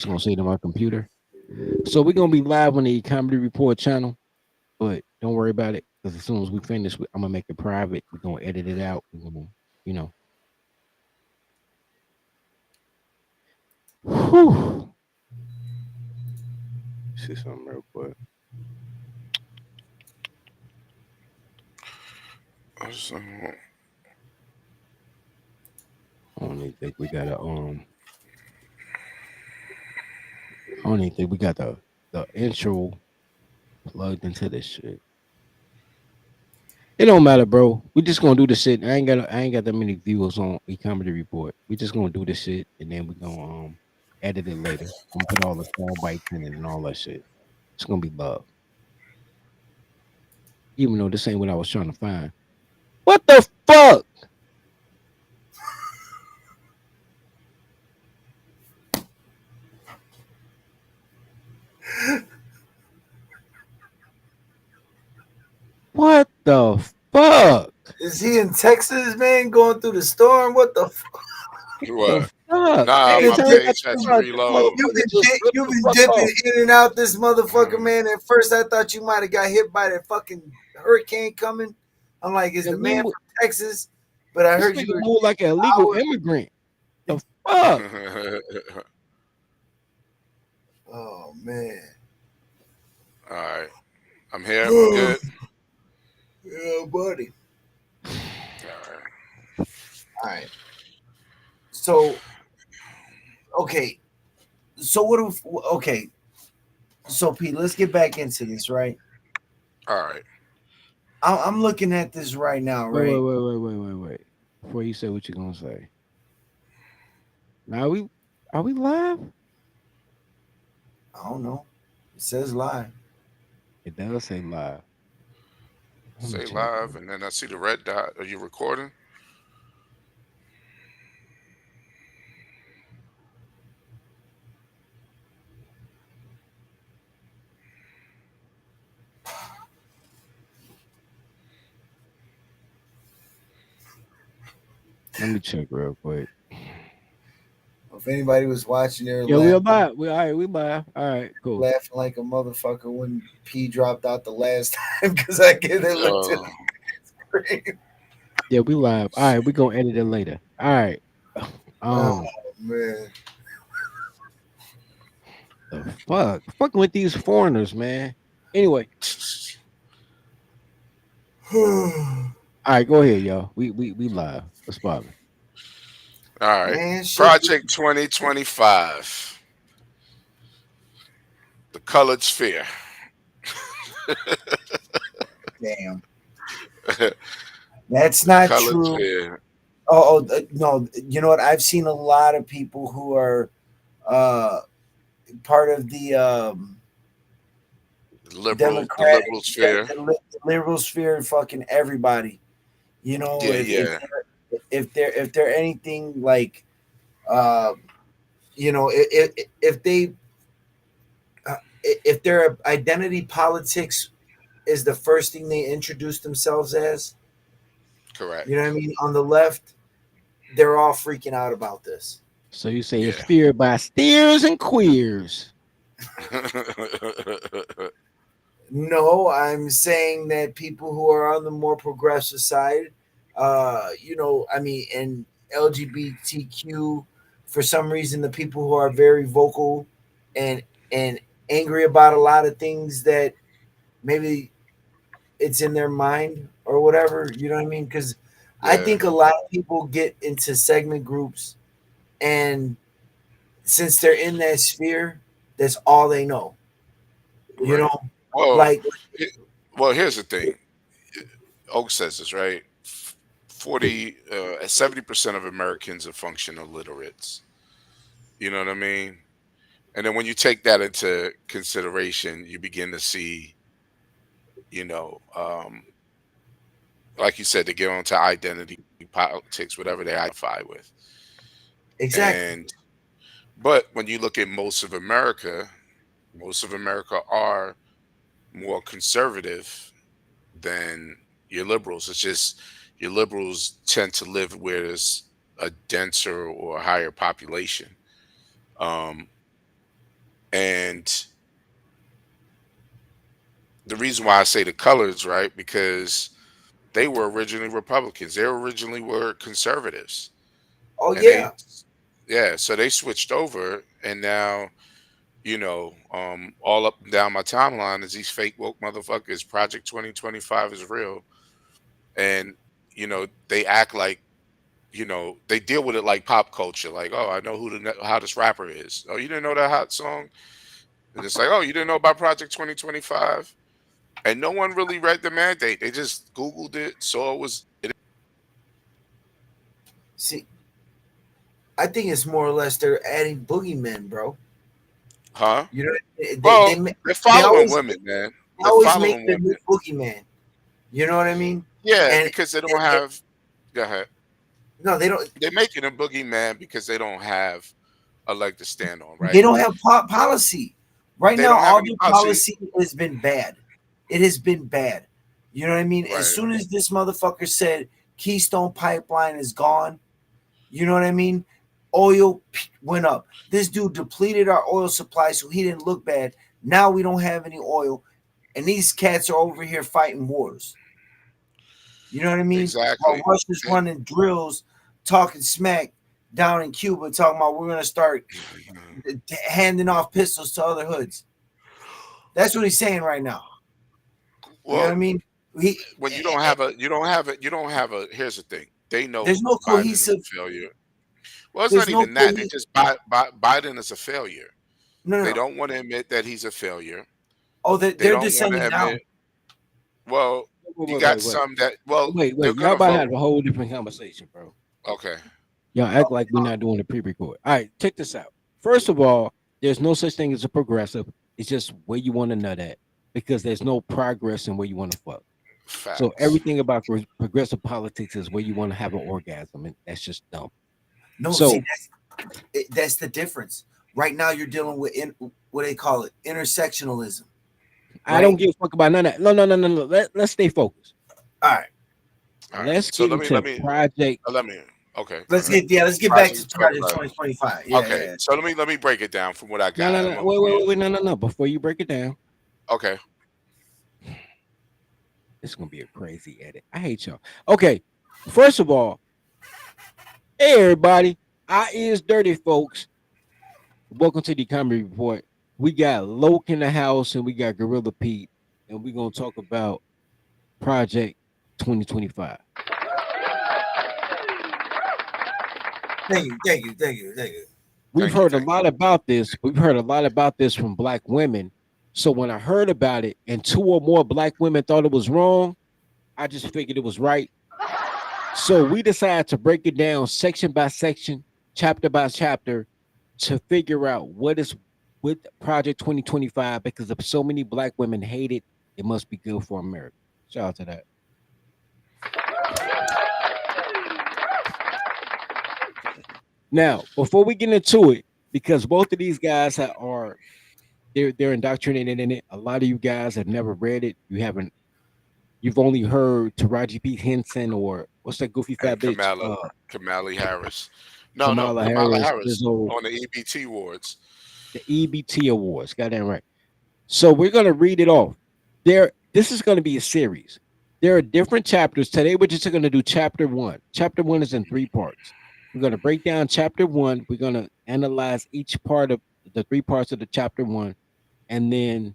Just gonna say to my computer. So we're gonna be live on the Comedy Report channel, but don't worry about it because as soon as we finish, I'm gonna make it private. We're gonna edit it out. We're gonna, you know. Whew. See something real quick. So, I don't even think we got a I don't even think we got the intro plugged into this shit. It don't matter, bro. We just gonna do the shit. I ain't got that many viewers on a comedy report. We just gonna do the shit and then we gonna edit it later. I'm gonna put all the sound bites in it and all that shit. It's gonna be love. Even though this ain't what I was trying to find. What the fuck? What the fuck? Is he in Texas, man, going through the storm? What the fuck? The what? fuck? Nah, You've Every my been, time I got page to had talk to about this reload. motherfucker, just flip you've the been fuck dipping off. in and out this motherfucker, Mm. man. At first, I thought you might have got hit by that fucking hurricane coming. I'm like, is Yeah, the man from Texas? But I this heard you nigga were moved like an illegal hours. immigrant. The fuck? Oh man. All right, I'm here. We good? Yeah, buddy. All right. All right. So okay. So what if okay? So Pete, let's get back into this, right? All right. I'm looking at this right now, right? Wait. Before you say what you're gonna say. Now are we live? I don't know. It says live. It does say live. Let me Say check. live, and then I see the red dot. Are you recording? Let me check real quick. If anybody was watching, they were Yeah, we're laughing, live. We all right, we live. All right, cool. laughing like a motherfucker when P dropped out the last time because I gave that look to Uh, the screen. Yeah, we live. All right, we gonna edit it later. All right. Oh Um man. the fuck? Fucking with these foreigners, man. Anyway, all right, go ahead, y'all. We live. What's poppin'? all right. Man, shit. Project 2025. The Colored Sphere. Damn. The That's not Colored true. Sphere. No. You know what? I've seen a lot of people who are uh, part of the The Democratic, liberal sphere. the liberal sphere, fucking everybody. You know, Yeah, yeah. if they're anything like, uh, you know, if they if their identity politics is the first thing they introduce themselves as, you know what I Correct. mean? On the left, they're all freaking out about this. So you say it's Yeah. feared by steers and queers. No, I'm saying that people who are on the more progressive side, you know, I mean, and LGBTQ, for some reason, the people who are very vocal and and angry about a lot of things that maybe it's in their mind or whatever, you know what I mean? Because I Yeah. think a lot of people get into segment groups, and since they're in that sphere, that's all they know, you Right. know, Well, like he- well, here's the thing. Oak says this, right? 70% of Americans are functional illiterates. You know what I mean? And then when you take that into consideration, you begin to see, you know, like you said, to get onto identity politics, whatever they identify with. exactly. And but when you look at most of America are more conservative than your liberals. It's just your liberals tend to live where there's a denser or higher population. Um, And the reason why I say the colors, right? Because they were originally Republicans. They originally were conservatives. Oh And yeah. yeah, so they switched over, and now, all up and down my timeline is these fake woke motherfuckers. Project 2025 is real. And, they act like, they deal with it like pop culture. Like, oh, I know who the hottest rapper is. Oh, you didn't know that hot song? And it's like, oh, you didn't know about Project 2025? And no one really read the mandate. They just Googled it, saw it. See, I think it's more or less they're adding boogeymen, bro. Huh? You know, Well, they're they following always women, man. they They're always make following the new women. boogeyman. You know what I mean? Yeah, And, because they don't and have. Go ahead. no, they don't. They're making a boogeyman because they don't have a leg to stand on, They right? don't have policy right They now. don't have All any their policy, policy has been bad. It has been bad. You know what I mean? As right? soon as this motherfucker said Keystone Pipeline is gone, you know what I mean? Oil went up. This dude depleted our oil supply so he didn't look bad. Now we don't have any oil, and these cats are over here fighting wars. You know what I mean? While Exactly. Russia's running drills, talking smack down in Cuba, talking about we're gonna start handing off pistols to other hoods. That's what he's saying right now. You know what Well, I mean? He when you don't have a, you don't have it, you don't have a. Here's the thing: they there's know no Biden is cohesive. a failure. Well, it's There's not no even that. They cohesive. just Biden is a failure. No, no, They no. don't want to admit that he's a failure. Oh, They they're don't want to descending now. admit. Well, Wait, you wait, got wait, wait, some that. Well, they're wait. Y'all gonna about to vote. have a whole different conversation, bro. Okay. Y'all act like we're not doing the pre-record. All right, check this out. First of all, there's no such thing as a progressive. It's just where you want to nut at because there's no progress in where you want to fuck. So Facts. everything about progressive politics is where you want to have an orgasm, and that's just dumb. No, see, So that's the difference. Right now, you're dealing with what they call it intersectionalism, I don't right? give a fuck about none of that. No. Let's stay focused. All right, All right. Let's So get let me into let me project. let me. Okay. Go let's ahead. get back to Project Project 25. 2025. Yeah, Okay. yeah. So let me break it down from what I got. No. Wait. No. Before you break it down, Okay. it's gonna be a crazy edit. I hate y'all. Okay, first of all, hey everybody, I is dirty folks. Welcome to the Comedy Report. We got Loke in the house and we got Gorilla Pete, and we're gonna talk about Project 2025. Thank you. We've Thank you. heard a Thank lot you. about this. We've heard a lot about this from black women. So when I heard about it and two or more black women thought it was wrong, I just figured it was right. So we decided to break it down section by section, chapter by chapter, to figure out what is with Project 2025 because if so many black women hate it, it must be good for America. Shout out to that. Now, before we get into it, because both of these guys they're indoctrinated in it. A lot of you guys have never read it. You've only heard Taraji P. Henson or what's that goofy And fat bitch? Kamala Harris. No, Kamala Kamala Harris, Harris Lizzo, on the EBT awards. the EBT Awards. Got that right. So we're gonna read it off. This is gonna be a series. There are different chapters. Today we're just gonna do chapter one. Chapter one is in three parts. We're gonna break down chapter one. We're gonna analyze each part of the three parts of the chapter one, and then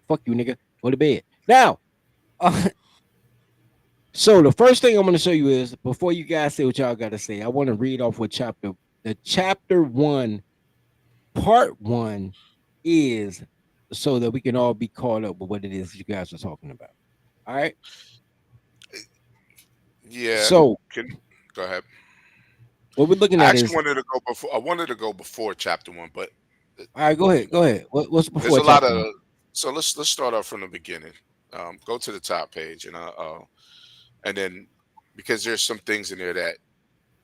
fuck you, nigga. Go to bed. Now, uh, so the first thing I'm going to show you is before you guys say what y'all got to say, I want to read off what the chapter one, part one is so that we can all be caught up with what it is you guys are talking about. All right. Yeah. So Can Go ahead. what we're looking I at actually is, wanted to go before. I wanted to go before chapter one, but all right, go ahead. Go ahead. What's there's before a lot chapter of. one? So let's start off from the beginning. Go to the top page, and then because there's some things in there that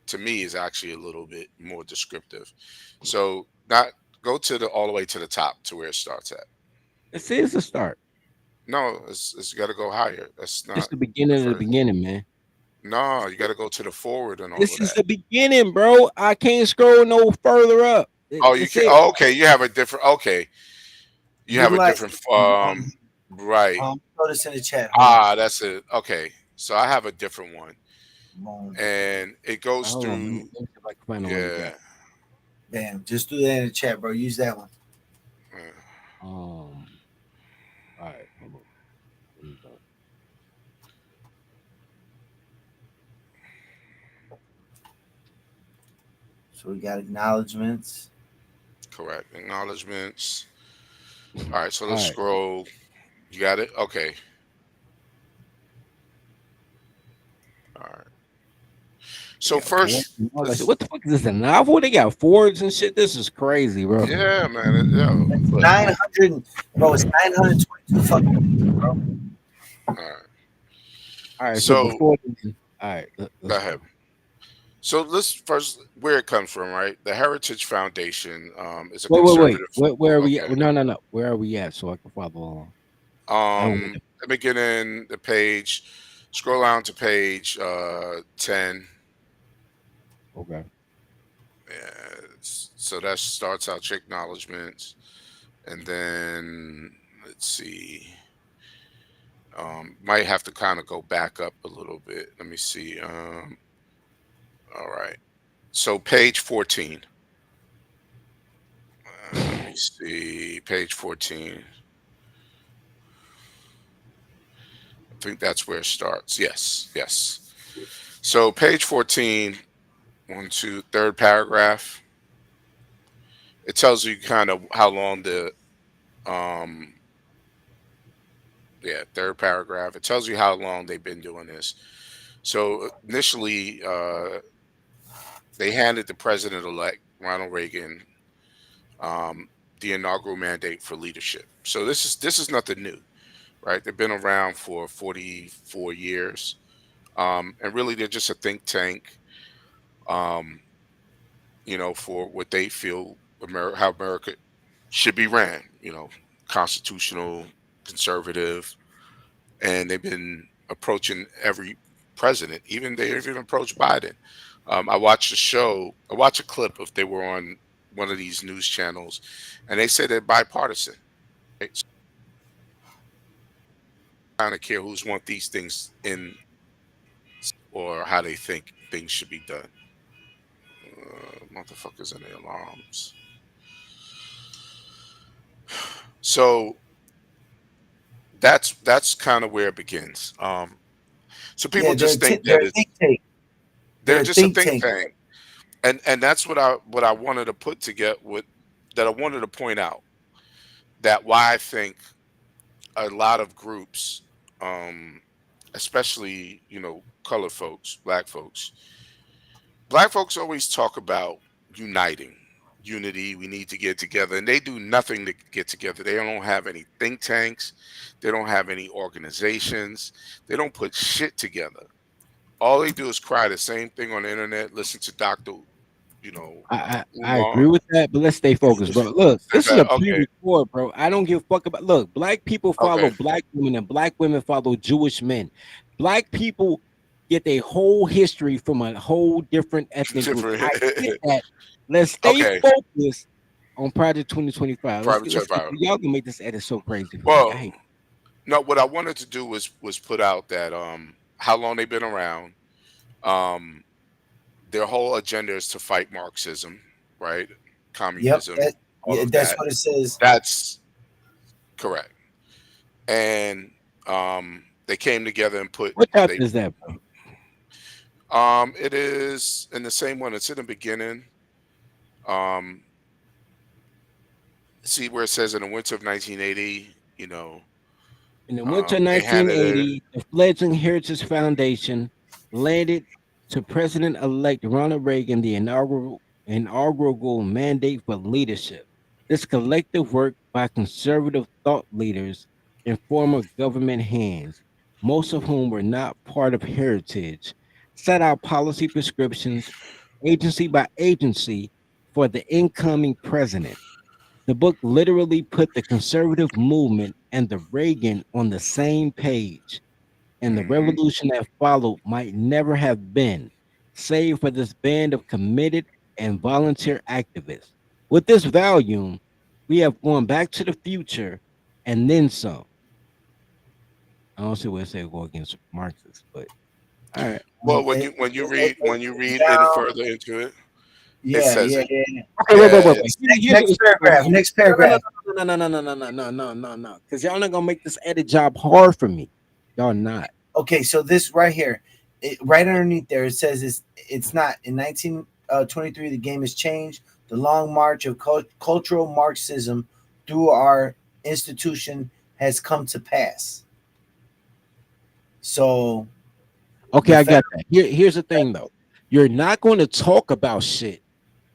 to me is actually a little bit more descriptive. So not go to the all the way to the top to where it starts at. This is the start. No, it's got to go higher. That's It's not the the beginning of the first. beginning, man. No, you got to go to the forward and all This of is that. the beginning, bro. I can't scroll no further up. Oh, you It's can. it. Oh, okay, you have a different. Okay, you have a Utilize. different. Right. Throw this in the chat. Hold on. Ah, that's it. Okay, so I have a different one, Boom. and it goes Hold on, through. let me see if I can find the one you got. Yeah. Bam. Just do that in the chat, bro. Use that one. All right, hold on. Here we go. So we got acknowledgments. Correct. Acknowledgements. All right, so All let's right. scroll. You got it. Okay. All right. They So got Ford first, and all that shit. let's. What the fuck is this? A novel? They got Fords and shit. This is crazy, bro. Yeah, man. Yo, It's look. 900. Bro, it's 922 fucking. Bro. All right. All right, so So before then, all right, go let's ahead. go. So let's first where it comes from, right? The Heritage Foundation is a Wait. conservative. Where are we Okay. at? No. Where are we at? So I can follow along. I don't want to. The beginning, the page. Scroll down to page 10. Okay. So that starts out your acknowledgments, and then let's see. Might have to kind of go back up a little bit. Let me see. All right. So page 14. Let me see. Page 14. I think that's where it starts. Yes. So page 14, third paragraph. It tells you kind of how long the um third paragraph. It tells you how long they've been doing this. So initially, they handed the president-elect Ronald Reagan um, the inaugural mandate for leadership. So this is nothing new, right? They've been around for 44 years, and really they're just a think tank, um, for what they feel how America should be ran. Constitutional, conservative, and they've been approaching every president. Even they even approached Biden. I watched a show. I watched a clip if they were on one of these news channels, and they said they're bipartisan. Right? So I don't care who's want these things in or how they think things should be done. Motherfuckers and the alarms. So that's kind of where it begins. So people Yeah, just think they're that a think tank. They're they're a just a think think tank. tank. And that's what I wanted to put together with that I wanted to point out that why I think a lot of groups, um, especially colored folks, black folks always talk about uniting, unity. We need to get together, and they do nothing to get together. They don't have any think tanks, they don't have any organizations, they don't put shit together. All they do is cry the same thing on the internet, listen to Dr. you know I Umar. agree with that, but let's stay focused, bro. Look, Said this is a that. Okay. pre-record, bro. I don't give a fuck about. Look, black people follow Okay. black women, and black women follow Jewish men. Black people get their whole history from a whole different ethnic group. Different. I get that. Let's stay Okay. focused on Project 2025. Private Let's check get file. y'all can make this edit so crazy for me. I Well, hate. no, what I wanted to do was put out that how long they've been around. Um their whole agenda is to fight Marxism, right? Yep. Communism, all Yeah, of that's that. what it says. That's correct. And they came together and put What chapter they is that, bro? it is in the same one. It's in the beginning. Um See where it says in the winter of 1980, In the winter of they handed it. 1980, the fledgling Heritage Foundation landed to President-elect Ronald Reagan the inaugural mandate for leadership. This collective work by conservative thought leaders in former government hands, most of whom were not part of Heritage, set out policy prescriptions agency by agency for the incoming president. The book literally put the conservative movement and the Reagan on the same page, and the Mhm. revolution that followed might never have been, save for this band of committed and volunteer activists. With this volume, we have gone back to the future and then some. I don't see where it say go against Marxists, but all right. Well, when you read in Down. further into it, it Yeah, says yeah, it. yeah. Yeah. Okay, wait. It's, Here's the Next issue for paragraph. me. Next No, paragraph. no. Because y'all not gonna make this edit job hard for me. Y'all not. Okay, so this right here, right underneath there, it says it's not in 1923. The game has changed. The long march of cultural Marxism through our institution has come to pass. So Okay, the I fact, got that. Here's the thing though. You're not going to talk about shit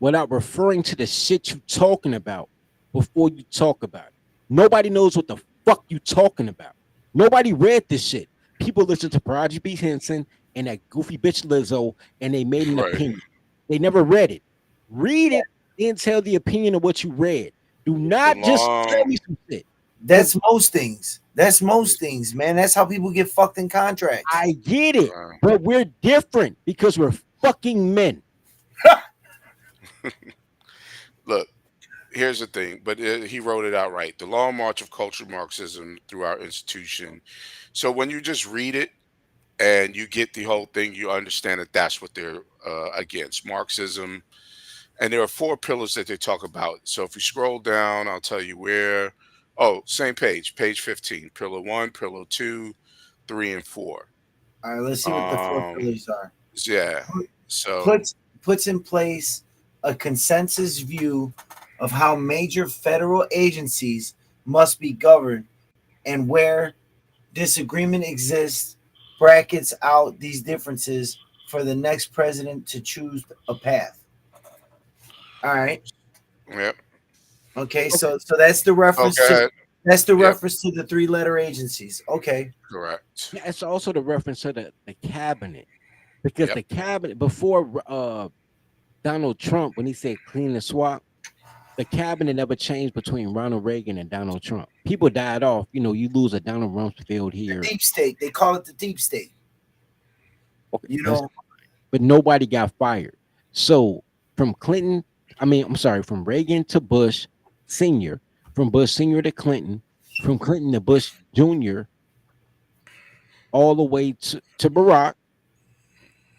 without referring to the shit you talking about before you talk about it. Nobody knows what the fuck you talking about. Nobody read this shit. People listen to Prodigy B. Henson and that goofy bitch Lizzo, and they made an right. opinion. They never read it. Read it, then tell the opinion of what you read. Do The not just tell long me some shit. that's most things. That's most things, man. That's how people get fucked in contracts. I get it, uh, but we're different because we're fucking men. look. Here's the thing, but he wrote it out right. The long march of cultural Marxism through our institution. So when you just read it and you get the whole thing, you understand that that's what they're against, Marxism. And there are four pillars that they talk about. So if you scroll down, I'll tell you where. Oh, same page, page 15. Pillar 1, pillar 2, 3, and 4. All right, let's see what the four Um, pillars are. yeah. So Puts in place a consensus view of how major federal agencies must be governed, and where disagreement exists, brackets out these differences for the next president to choose a path. All right. yeah. Okay, Okay. so that's the Oh, reference go to ahead. Yep, the three-letter agencies. Okay. correct. Yeah, it's also the reference to the cabinet because Yep. the cabinet before Donald Trump, when he said clean the swap, the cabinet never changed between Ronald Reagan and Donald Trump. People died off. You know, you lose a Donald Rumsfeld The here. deep state. They call it the deep state. Okay, You that's know, but nobody got fired. So from Clinton, I'm sorry, from Reagan to Bush Senior, from Bush Senior to Clinton, from Clinton to Bush Junior, all the way to Barack,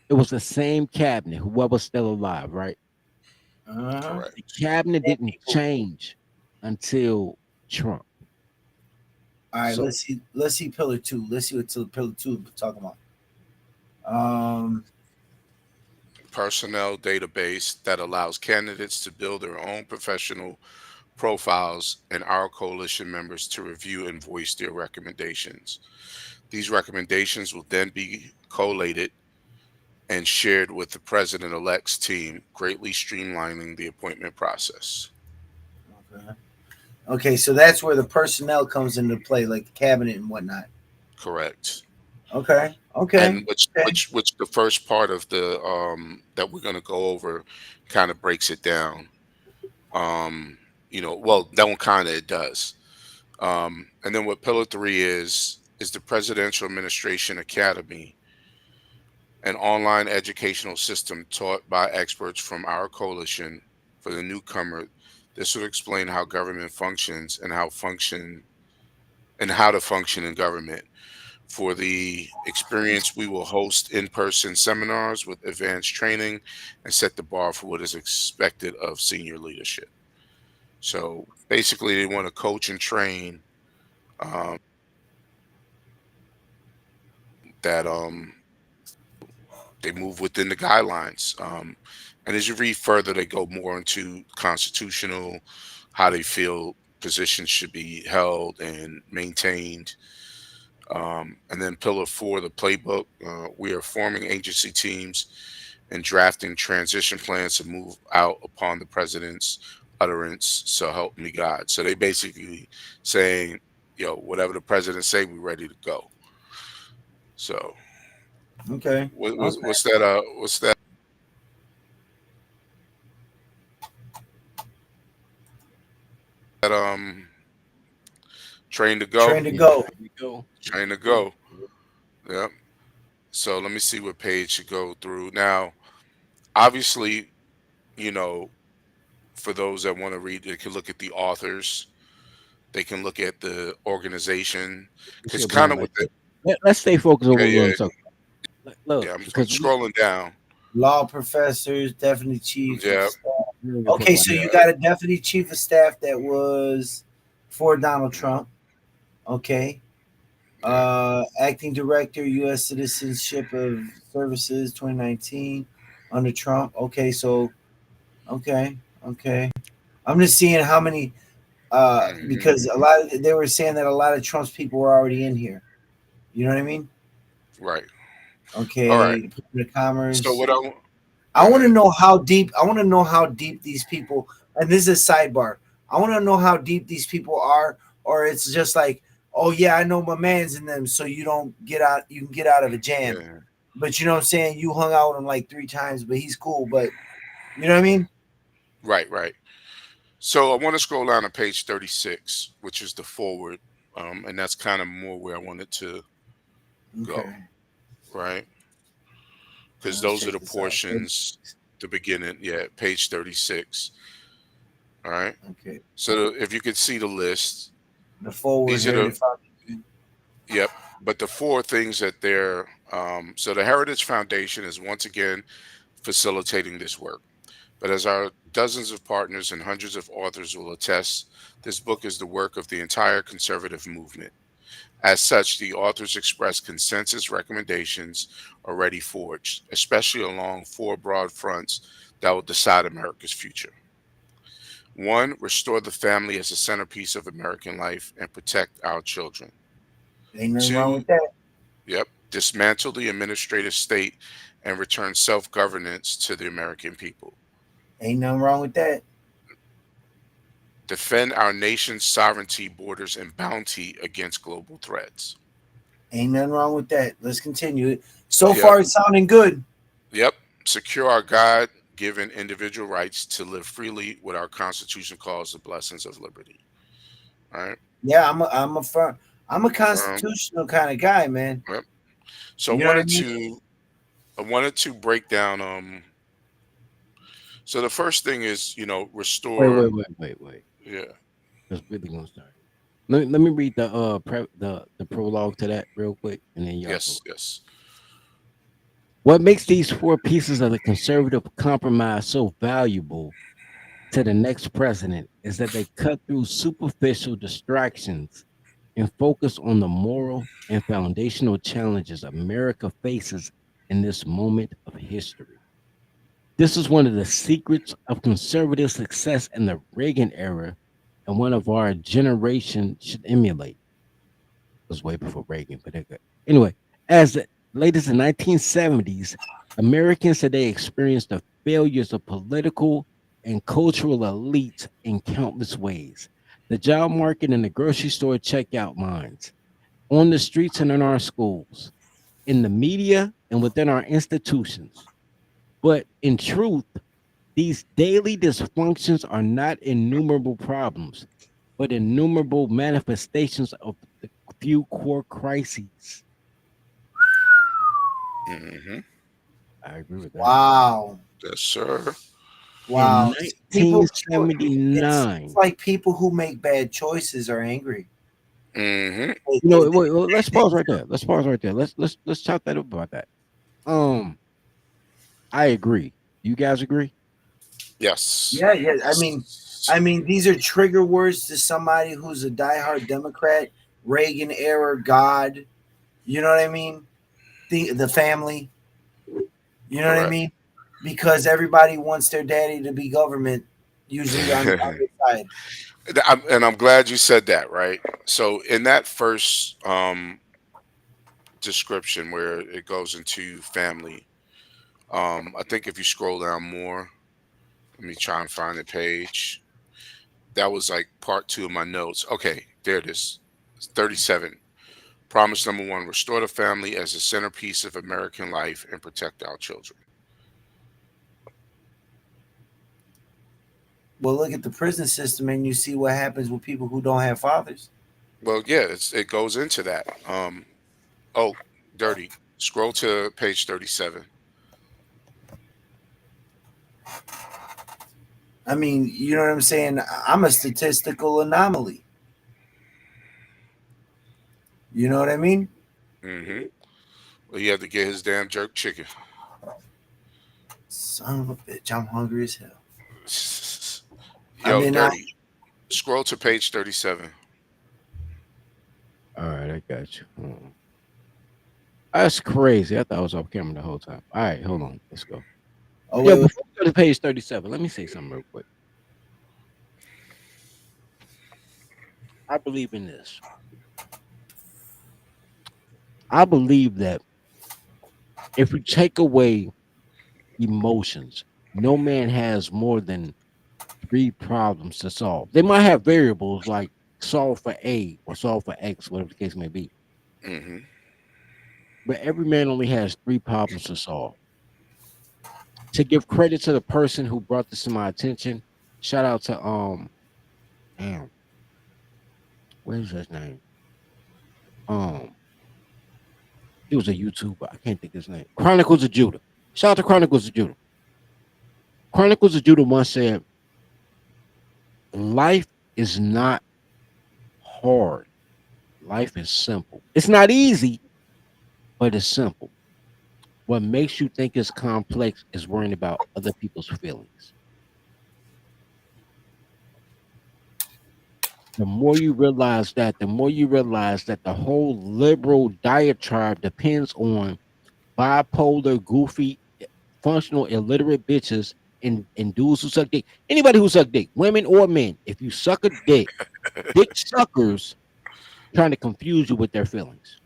it was the same cabinet, whoever's still alive, right? uh-huh. The Correct. cabinet And didn't people. change until Trump. All right, So let's see pillar two. Let's see what pillar two is talking about. Um, Personnel database that allows candidates to build their own professional profiles and our coalition members to review and voice their recommendations. These recommendations will then be collated and shared with the president elect's team, greatly streamlining the appointment process. okay. Okay, so that's where the personnel comes into play, like the cabinet and whatnot. Correct. Okay, okay, And which okay. which which the first part of the that we're going to go over kind of breaks it down. Um, well, that one kind of it does. And then what Pillar 3 is the Presidential Administration Academy, an online educational system taught by experts from our coalition for the newcomer. This will explain how government functions and how to function in government. For the experience, we will host in-person seminars with advanced training and set the bar for what is expected of senior leadership. So basically, they want to coach and train um, that they move within the guidelines. And as you read further, they go more into constitutional, how they feel positions should be held and maintained. And then Pillar 4, the playbook. We are forming agency teams and drafting transition plans to move out upon the president's utterance. So help me God. So they basically saying, whatever the president say, we're ready to go. So Okay. Okay. what's that? What's that? Train to go. Train to yeah, go. there you go. Train to go. Yeah. So let me see what page to go through now. Obviously, you know, for those that want to read, they can look at the authors. They can look at the organization You see because a kind blind of light. with the Let's stay focused on yeah, what we yeah, want to talk about. Look, yeah. I'm because we scrolling down. Law professors, deputy chief of Yeah, staff. we don't give a fuck Okay, about so that. you yeah, got a deputy chief of staff that was for Donald Trump. Okay. yeah. Acting director, U.S. Citizenship of Services, 2019, under Trump. Okay, so okay, okay. I'm just seeing how many. Hmm. Because a lot of they were saying that a lot of Trump's people were already in here. You know what I mean? Right. All right. Okay, Department of So Commerce. what I w- go I want to ahead. know how deep. I want to know how deep these people. And this is a sidebar. I want to know how deep these people are, or it's just like, oh yeah, I know my man's in them, so you don't get out. You can get out of a jam. Yeah. But you know what I'm saying? You hung out with him like 3 times, but he's cool. But you know what I mean? Right. Right. So I want to scroll down to page 36, which is the forward, and that's kind of more where I wanted to go. Okay. Right. Because Let's those are check the this out. portions, the beginning. Yeah, page 36. All right. Okay. So if you could see the list, The forward these are the Heritage Foundation. yep. But the four things that they're so the Heritage Foundation is once again facilitating this work. But as our dozens of partners and hundreds of authors will attest, this book is the work of the entire conservative movement. As such, the authors express consensus recommendations already forged, especially along four broad fronts that will decide America's future. One, restore the family as a centerpiece of American life and protect our children. Ain't nothing wrong Two, with that. yep, dismantle the administrative state and return self governance to the American people. Ain't nothing wrong with that. Defend our nation's sovereignty, borders, and bounty against global threats. Ain't nothing wrong with that. Let's continue it. So Yep, far, it's sounding good. yep. Secure our God given individual rights to live freely, what our Constitution calls the blessings of liberty. All right. Yeah, I'm a Affirm. constitutional kind of guy, man. Yep. So You know what I mean? I wanted to break down so the first thing is, Wait, restore wait, wait, wait, wait. yeah. That's really gonna start. Let me read the the prologue to that real quick, and then y'all go. Yes, yes. What makes these four pieces of the conservative compromise so valuable to the next president is that they cut through superficial distractions and focus on the moral and foundational challenges America faces in this moment of history. This is one of the secrets of conservative success in the Reagan era and one of our generation should emulate. It was way before Reagan, but okay. Anyway, as late as the 1970s, Americans today experienced the failures of political and cultural elites in countless ways. The job market and the grocery store checkout lines, on the streets and in our schools, in the media and within our institutions. But in truth, these daily dysfunctions are not innumerable problems, but innumerable manifestations of the few core crises. Hmm. I agree with that. Wow, Yes, sir. In wow. It's 1979, like people who make bad choices are angry. Hmm. They, you they, know, they, wait, let's they- pause right there. Let's pause right there. Let's chop that up about that. Um, I agree. You guys agree? Yes. yeah, yeah. Yes. I mean, these are trigger words to somebody who's a diehard Democrat, Reagan era God. You know what I mean? The family. You know what I Correct. mean? Because everybody wants their daddy to be government, usually on their side. And I'm glad you said that, right? So in that first description where it goes into family, I think if you scroll down more, let me try and find the page. That was like part two of my notes. Okay, there it is. It's 37. Promise number one, restore the family as a centerpiece of American life and protect our children. Well, look at the prison system and you see what happens with people who don't have fathers. Well, yeah, it goes into that. Oh, dirty. Scroll to page 37. I mean, you know what I'm saying? I'm a statistical anomaly. You know what I mean? Mm-hmm. Well, he had to get his damn jerk chicken. Son of a bitch, I'm hungry as hell. I Yo, mean, dirty. Scroll to page 37. All right, I got you. That's crazy. I thought I was off camera the whole time. All right, hold on. Let's go. oh Yo, wait, wait. before we go to page 37, let me say something real quick. I believe in this. I believe that if we take away emotions, no man has more than three problems to solve. They might have variables like solve for A or solve for X, whatever the case may be. Mm-hmm. But every man only has three problems to solve. To give credit to the person who brought this to my attention, shout out to damn, what is his name? Um, he was a YouTuber. I can't think of his name. Chronicles of Judah. Shout out to Chronicles of Judah. Chronicles of Judah once said, "Life is not hard. Life is simple. It's not easy, but it's simple. What makes you think it's complex is worrying about other people's feelings. The more you realize that, the more you realize that the whole liberal diatribe depends on bipolar, goofy, functional, illiterate bitches and dudes who suck dick. Anybody who suck dick, women or men, if you suck a dick, dick suckers trying to confuse you with their feelings.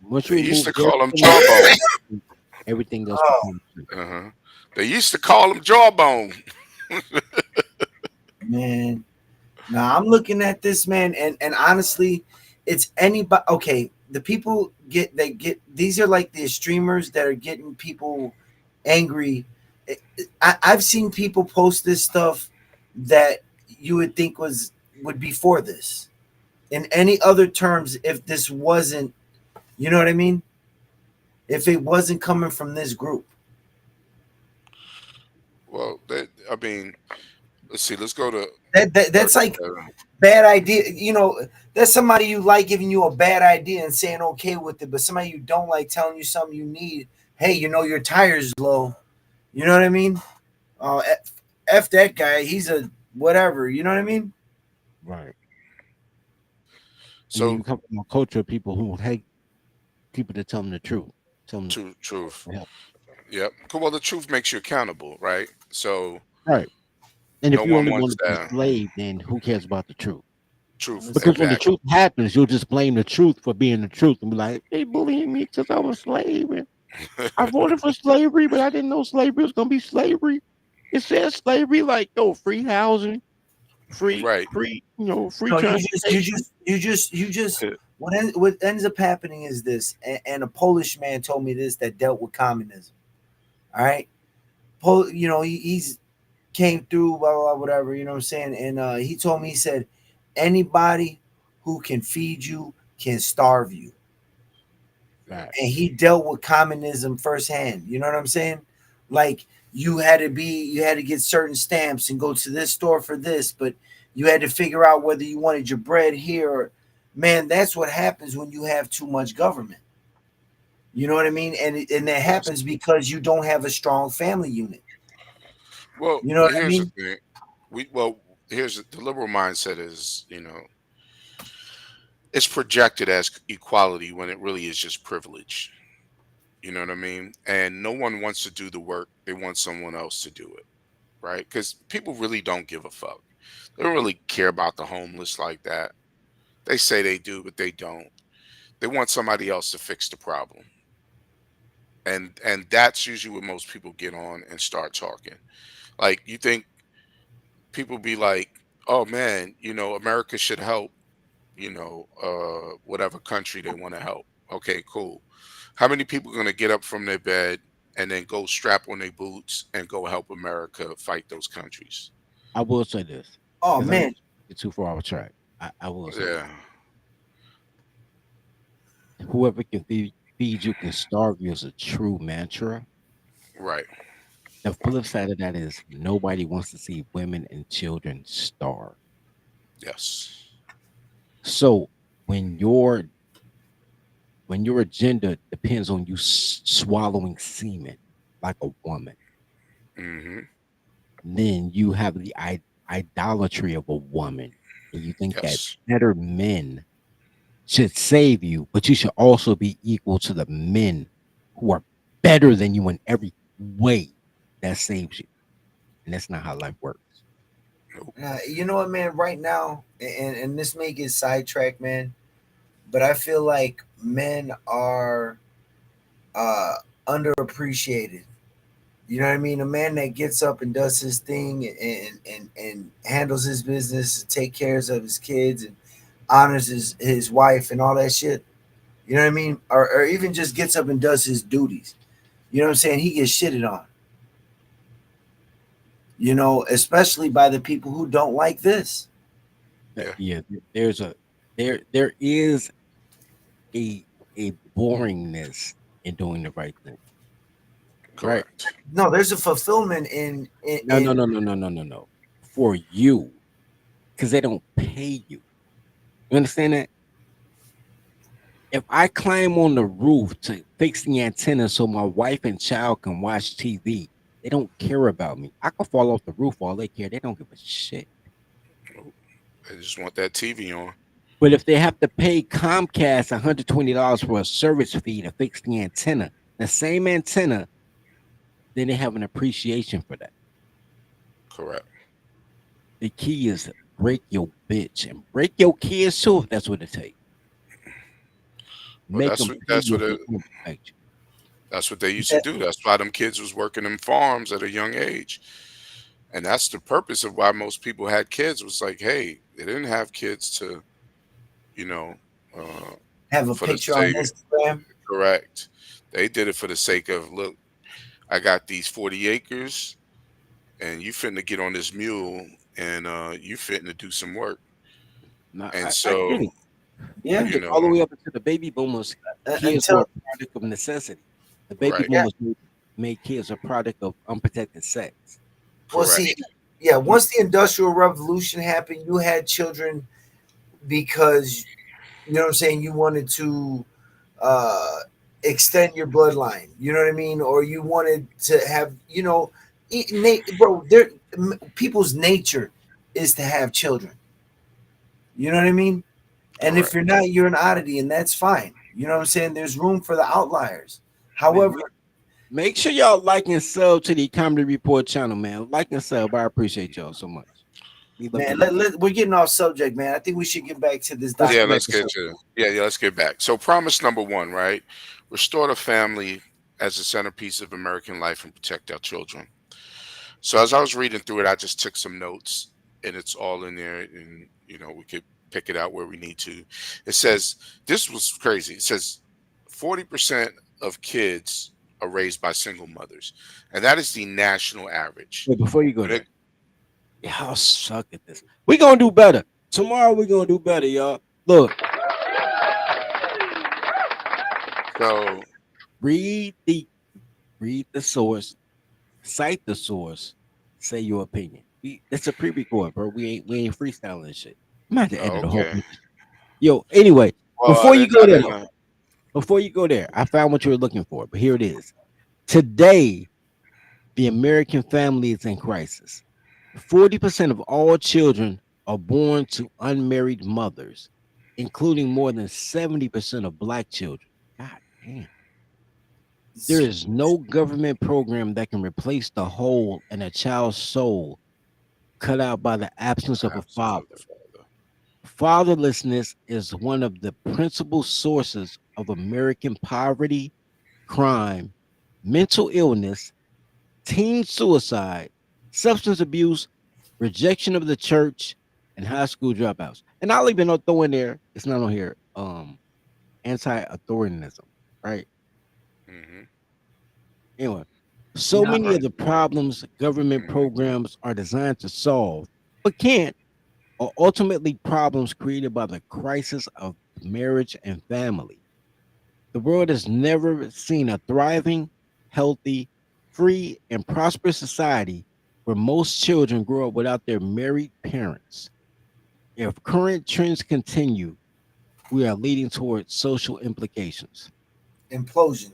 Once you They used remove to their call him feelings, Jawbone. everything else Oh becomes true. Uh-huh. They used to call him Jawbone. man, now I'm looking at this man, and honestly, it's anybody. Okay, the people get these are like the streamers that are getting people angry. I've seen people post this stuff that you would think would be for this. In any other terms, if this wasn't, you know what I mean? If it wasn't coming from this group, Well, I mean, let's see. Let's go to that's like 37. bad idea. You know, that's somebody you like giving you a bad idea and saying okay with it, but somebody you don't like telling you something you need. Hey, you know your tire's low. You know what I mean? F that guy. He's a whatever. You know what I mean? Right. And then you So, come from a culture of people who hate people that tell them the truth. Tell them truth. the help. Yep. Well, the truth makes you accountable, right? So, Right. And if no you one only wants want to be a that slave, then who cares about the truth? truth. Because when the Exactly. truth happens, you'll just blame the truth for being the truth and be like, they bullying me because I was a slave. And I voted for slavery, but I didn't know slavery was gonna be slavery. It says slavery like free housing, Right. free No, transportation. you just. What ends up happening is this, and a Polish man told me this that dealt with communism. All right, you know, he's came through, blah, blah, blah, whatever, you know what I'm saying? And he told me, he said, anybody who can feed you can starve you. And Facts. he dealt with communism firsthand. You know what I'm saying? Like you had to get certain stamps and go to this store for this, but you had to figure out whether you wanted your bread here or man, that's what happens when you have too much government. You know what I mean? And that Yes. happens because you don't have a strong family unit. Well, You know what I here's the mean? thing. Here's the liberal mindset is, it's projected as equality when it really is just privilege. You know what I mean? And no one wants to do the work. They want someone else to do it, right? Because people really don't give a fuck. They don't really care about the homeless like that. They say they do, but they don't. They want somebody else to fix the problem. And that's usually what most people get on and start talking. Like you think people be like, "Oh man, America should help, whatever country they want to help." Okay, cool. How many people are going to get up from their bed and then go strap on their boots and go help America fight those countries? I will say this Oh because I man, don't get too far off track. I will say this: Yeah, whoever can feed you can starve you is a true mantra. right. The flip side of that is nobody wants to see women and children starve. Yes. So when your agenda depends on you swallowing semen like a woman, Hmm. then you have the idolatry of a woman, and you think that Yes. better men should save you, but you should also be equal to the men who are better than you in every way that saves you. And that's not how life works. Nope. You know what, man? Right now, and this may get sidetracked, man, but I feel like men are uh underappreciated. You know what I mean? A man that gets up and does his thing and handles his business, and take cares of his kids and honors his wife and all that shit. You know what I mean? Or even just gets up and does his duties. You know what I'm saying? He gets shitted on. You know, especially by the people who don't like this. Yeah. Yeah, there's a there is a a boringness in doing the right thing, right? Correct. No, there's a fulfillment in in, No, no, in no, no, no, no, no, no. For you, because they don't pay you. You understand that? If I climb on the roof to fix the antenna so my wife and child can watch TV, they don't care about me. I can fall off the roof, all they care. They don't give a shit. Nope. I just want that TV on. But if they have to pay Comcast $120 for a service fee to fix the antenna, the same antenna, then they have an appreciation for that. Correct. The key is break your bitch and break your kids too if that's what it takes. Well, Make them pay that's you what if they can't protect you. that's what they used to do. That's why them kids was working in farms at a young age. And that's the purpose of why most people had kids was like, hey, they didn't have kids to, you know, uh, have a for the picture on sake. Instagram. Correct. They did it for the sake of, look, I got these 40 acres and you fitting to get on this mule and you fitting to do some work. Now, And I get so, it. I Yeah, you get all the know, way up into the baby boomers. Kids were until a product of necessity. The baby right, yeah. boomers made kids a product of unprotected sex. Well, see, correct. yeah. You, Once the Industrial Revolution happened, you had children because you know what I'm saying. You wanted to uh, extend your bloodline. You know what I mean, or you wanted to have bro. People's nature is to have children. You know what I mean. And if you're Correct. not, you're an oddity, and that's fine. You know what I'm saying? There's room for the outliers. man, However, make sure y'all like and sub to the Comedy Report channel, man. Like and sub. I appreciate y'all so much. We love you, man, man. we're getting off subject, man. I think we should get back to this Let's Yeah, get back let's to documentary. get something. to yeah, let's get back. So promise number one, right? Restore the family as the centerpiece of American life and protect our children. So as I was reading through it, I just took some notes and it's all in there and we could pick it out where we need to. It says this was crazy. It says 40% of kids are raised by single mothers. And that is the national average. Wait, before you go When it- there, y'all suck at this. We gonna do better tomorrow. We gonna do better, y'all. Look, so read the read the source, cite the source, say your opinion. It's a pre-record, bro. We ain't freestyling this shit. I'm gonna have to edit a whole okay. bunch. Yo, anyway, Well, before you go I there, didn't though, know. before you go there, I found what you were looking for, but here it is. Today, the American family is in crisis. 40% of all children are born to unmarried mothers, including more than 70% of black children. God damn. There is no government program that can replace the hole in a child's soul cut out by the absence of a Absence of father. the father. Fatherlessness is one of the principal sources of American poverty, crime, mental illness, teen suicide, substance abuse, rejection of the church, and high school dropouts. And I'll even throw in there, it's not on here, anti-authoritarianism, right? Hmm. Anyway, so Nah, many of the problems government programs are designed to solve, but can't, are ultimately problems created by the crisis of marriage and family. The world has never seen a thriving, healthy, free, and prosperous society where most children grow up without their married parents. If current trends continue, we are leading towards social implications. Implosion.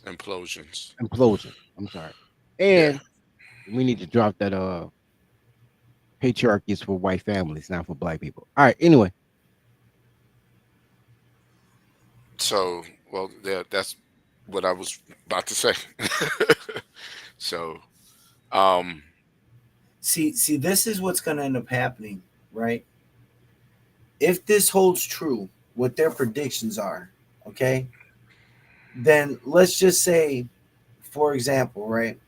Implosions. Implosion. I'm sorry. Yeah. And we need to drop that patriarchy is for white families, not for black people. All right, anyway. So, well, yeah, that's what I was about to say. So, um, See, this is what's going to end up happening, right? If this holds true, what their predictions are, okay, then let's just say, for example, right,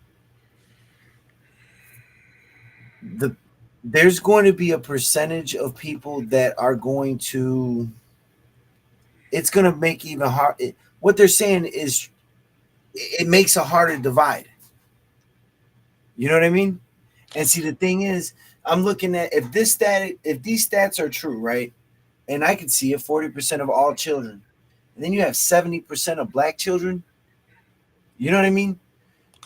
the there's going to be a percentage of people that are going to. It's going to make even hard. What they're saying is, it makes a harder divide. You know what I mean? And see, the thing is, I'm looking at if these stats are true, right? And I can see it, 40% of all children, and then you have 70% of black children. You know what I mean?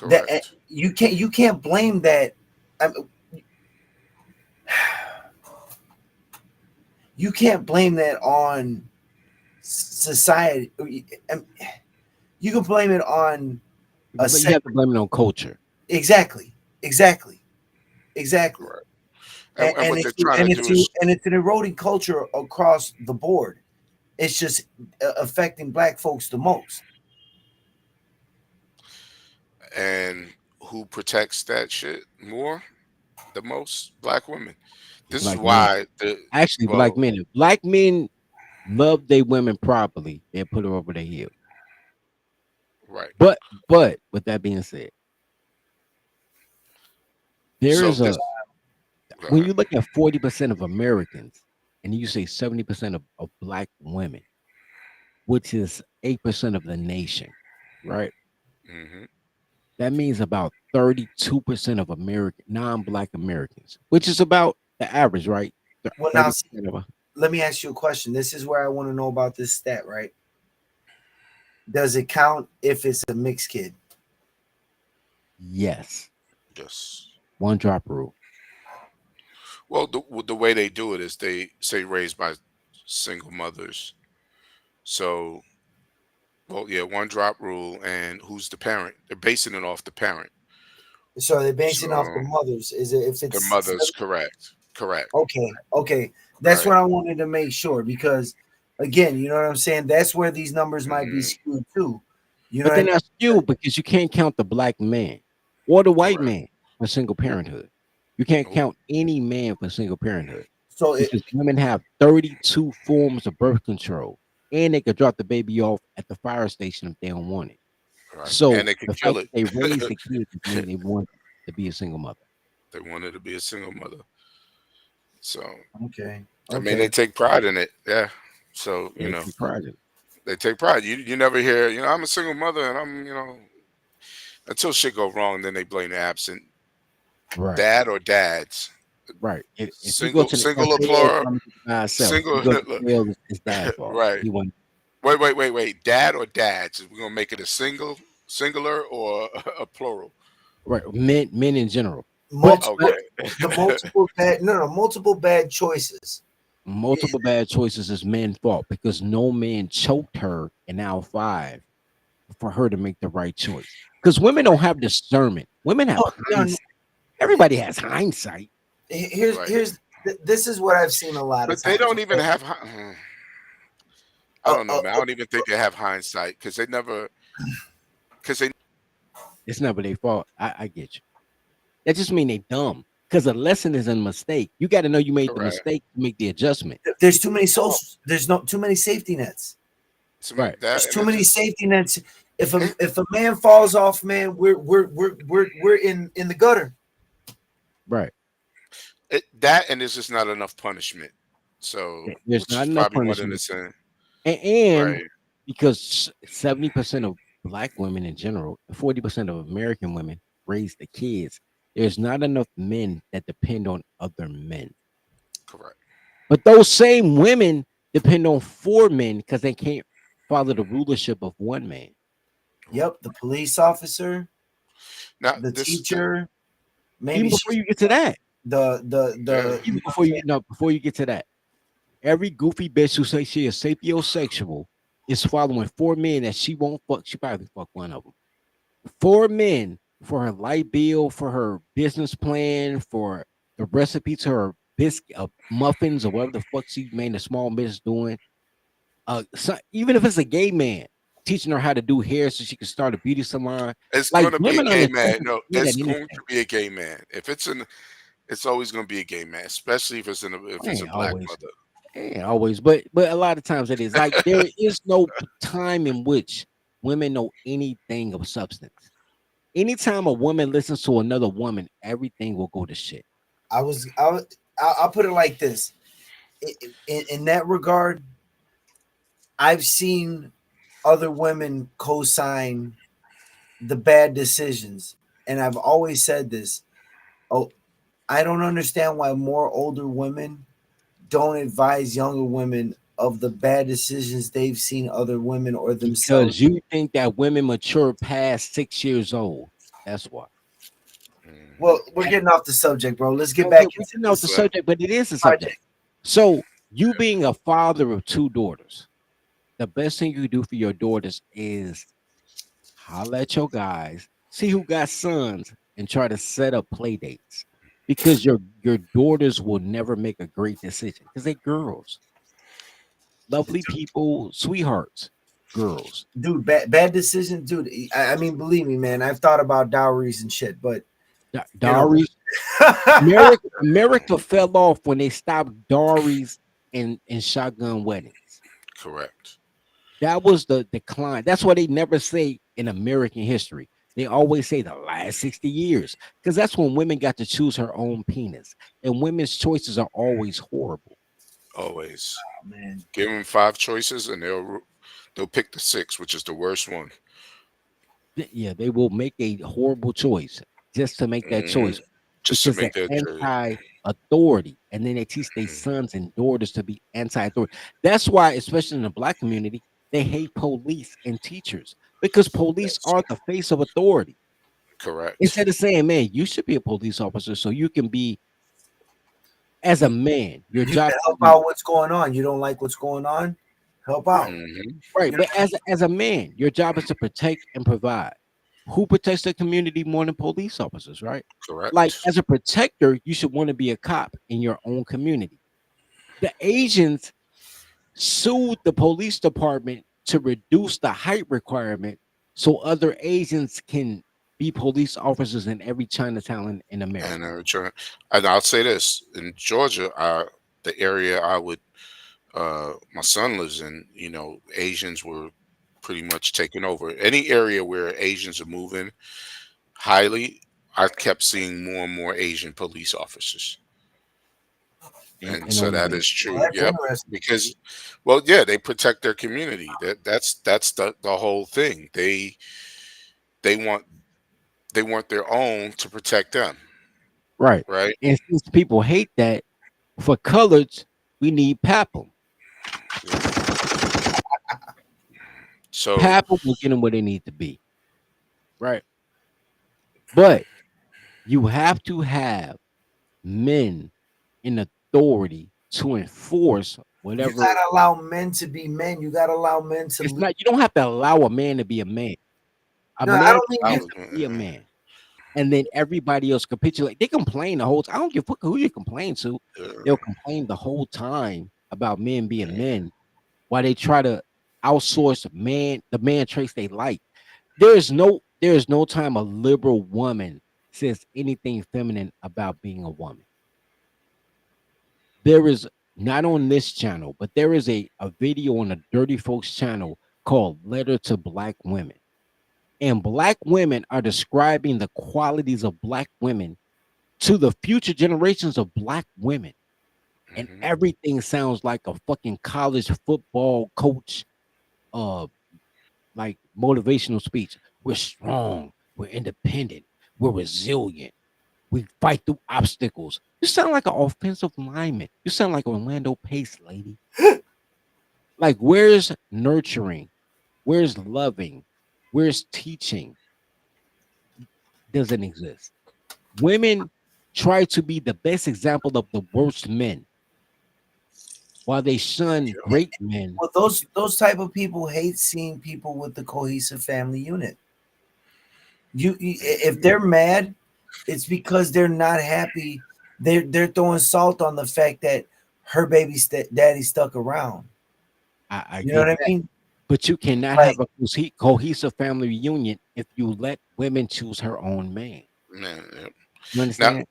That correct. you can't blame that. I mean, you can't blame that on society. You can blame it on But you have to blame it on culture. exactly, exactly, exactly. Right. And And what it's they're trying to do is, and it's an eroding culture across the board. It's just affecting black folks the most. and who protects that shit more? The most? Black women. This is Black men. why the Actually, black well, men. If black men love their women properly, they'll put her over their heel. right. But with that being said, there So is a this, go when ahead. you look at 40% of Americans and you say 70% of black women, which is 8% of the nation, right? Hmm. That means about 32% of American non-black Americans, which is about the average, right? Well, now 30% of let me ask you a question. This is where I want to know about this stat, right? Does it count if it's a mixed kid? yes, Yes. one drop rule. Well, the way they do it is they say raised by single mothers. So, well, yeah, one drop rule, and who's the parent? They're basing it off the parent. So they're basing off the So mothers. Is it if the it's mother's correct. Correct. okay? Okay, that's Right. what I wanted to make sure because, again, you know what I'm saying. That's where these numbers might be Hmm. skewed too. You know But what I then mean? that's you because you can't count the black man or the white Correct. man for single parenthood. You can't Nope. count any man for single parenthood So it, because women have 32 forms of birth control and they could drop the baby off at the fire station if they don't want it. Right. And So they could the kill fact that it. they raise the kids means they want to be a single mother. They wanted to be a single mother. So, okay, I mean, they okay. take pride in it. Yeah. So, They take pride in it. they take pride. You never hear, I'm a single mother and I'm, until shit go wrong, then they blame the absent Right, dad or dads. right. If you go Single, to the single or cafe and plural, tell him by himself, you single. go to jail, it's dad's fault. Right. He won. Wait. Dad or dads? We're gonna make it a singular, or a plural. Right, men in general. But Multiple, Okay. the multiple bad, no, multiple bad choices. multiple bad choices is men's fault because no man choked her in aisle five for her to make the right choice. Because women don't Correct. have discernment. Women have No, no, no. hindsight. Everybody has hindsight. Right. This is what I've seen a lot of But they times. don't even Okay? have. I Uh, don't know, uh, man. I don't even think they have hindsight because they never. Because they. It's never their fault. I get you. That just mean they dumb. Because a lesson is a mistake. You got to know you made the Correct. mistake to make the adjustment. there's too many social. There's not too many safety nets. Right. That There's and too it many just safety nets. If a man falls off, man, we're in the gutter. Right. that and there's just not enough punishment. So, There's which not is enough probably one of the punishment. same. And Right. because 70% of black women in general, 40% of American women raise the kids, there's not enough men that depend on other men. Correct. But those same women depend on four men because they can't follow the rulership of one man. Yep, the police officer. Now the this, teacher, maybe Even before you get to that, the even before you get to that, every goofy bitch who says she is sapiosexual is following four men that she won't fuck. She probably fuck one of them. Four men for her light bill, for her business plan, for the recipe to her biscuit, muffins, or whatever the fuck she made a small business doing. So even if it's a gay man teaching her how to do hair so she can start a beauty salon, it's like going to be a women are gay man. entitled No, to get it's at going anything. to be a gay man. If it's in, it's always going to be a gay man, especially if it's a Ain't black always, mother. ain't always, but a lot of times it is. Like there is no time in which women know anything of substance. Anytime a woman listens to another woman, everything will go to shit. I'll put it like this. In that regard, I've seen other women co-sign the bad decisions, and I've always said this. Oh, I don't understand why more older women don't advise younger women of the bad decisions they've seen other women or themselves. Because you think that women mature past 6 years old. That's why. Well, we're getting off the subject, bro. Let's get No, back we're into getting off the this But subject, but it is a subject. project. So, you being a father of two daughters, the best thing you can do for your daughters is holler at your guys, see who got sons, and try to set up play dates. Because your daughters will never make a great decision because they're girls, lovely people, sweethearts, girls. Dude, bad decision, dude. I mean, believe me, man. I've thought about dowries and shit, but you know, Dowries. America fell off when they stopped dowries and shotgun weddings. correct. That was the decline. That's why they never say in American history. They always say the last 60 years because that's when women got to choose her own penis. And women's choices are always horrible. Always man. give them five choices, and they'll pick the six, which is the worst one. Yeah, they will make a horrible choice just to make that Hmm. choice Just to because they're make that choice. anti-authority. And then they teach their sons and daughters to be anti-authority. That's why, especially in the black community, they hate police and teachers because police That's are the face of authority. correct. Instead of saying, man, you should be a police officer so you can be as a man, your You job can is to help be out what's going on. You don't like what's going on? Help out. Hmm. right. You know, But as a man, your job is to protect and provide. Who protects the community more than police officers, right? Like Correct. as a protector, you should want to be a cop in your own community. The Asians sued the police department to reduce the height requirement so other Asians can be police officers in every Chinatown in And America. and I'll say this: in Georgia, the area my son lives in, Asians were pretty much taking over. Any area where Asians are moving highly, I kept seeing more and more Asian police officers. And And so only that that. is well, true. that's Yep. interesting. Because, well, yeah, they protect their community. That's the whole thing. They want they want their own to protect them, Right. right? And since people hate that, for coloreds, we need PAPM. So PAPM will get them where they need to be. Right. But you have to have men in authority to enforce You whatever. gotta allow men to be men. You gotta allow men to It's lead. not, you don't have to allow a man to be a man. A No, I man don't mean I you. has was, to be a man. And then everybody else capitulate. They complain the whole time. I don't give a fuck who you complain to. They'll complain the whole time about men being men while they try to outsource the man traits they like. There is no time a liberal woman says anything feminine about being a woman. There is not on this channel, but there is a video on the Dirty Folks channel called Letter to Black Women. And black women are describing the qualities of black women to the future generations of black women. And Mhm. everything sounds like a fucking college football coach uh like motivational speech. We're strong, we're independent, we're resilient, we fight through obstacles. You sound like an offensive lineman. You sound like Orlando Pace, lady. Like, where's nurturing? Where's loving? Where's teaching? doesn't exist. Women try to be the best example of the worst men while they shun great men. Well, those type of people hate seeing people with the cohesive family unit. If they're mad, it's because they're not happy. They're throwing salt on the fact that her daddy stuck around. I You know get what I that. mean? But you cannot Like have a cohesive family reunion if you let women choose her own man. Man, yeah. You Now understand?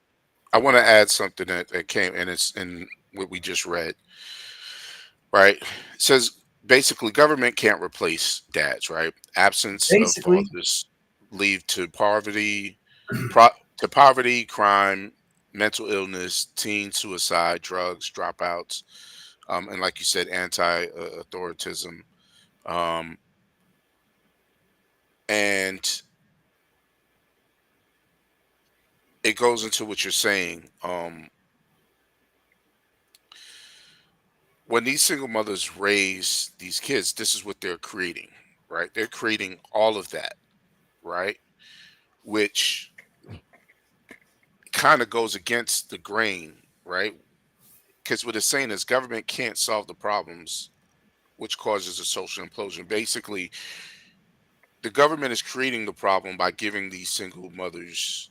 I want to add something that came and it's in what we just read. Right? It says basically government can't replace dads. Right? Absence of basically, fathers lead to poverty, crime, mental illness, teen suicide, drugs, dropouts, and like you said, anti-authoritism. Um, and it goes into what you're saying. When these single mothers raise these kids, this is what they're creating, right? They're creating all of that, right? Which kind of goes against the grain, right? Because what it's saying is government can't solve the problems, which causes a social implosion. Basically, the government is creating the problem by giving these single mothers,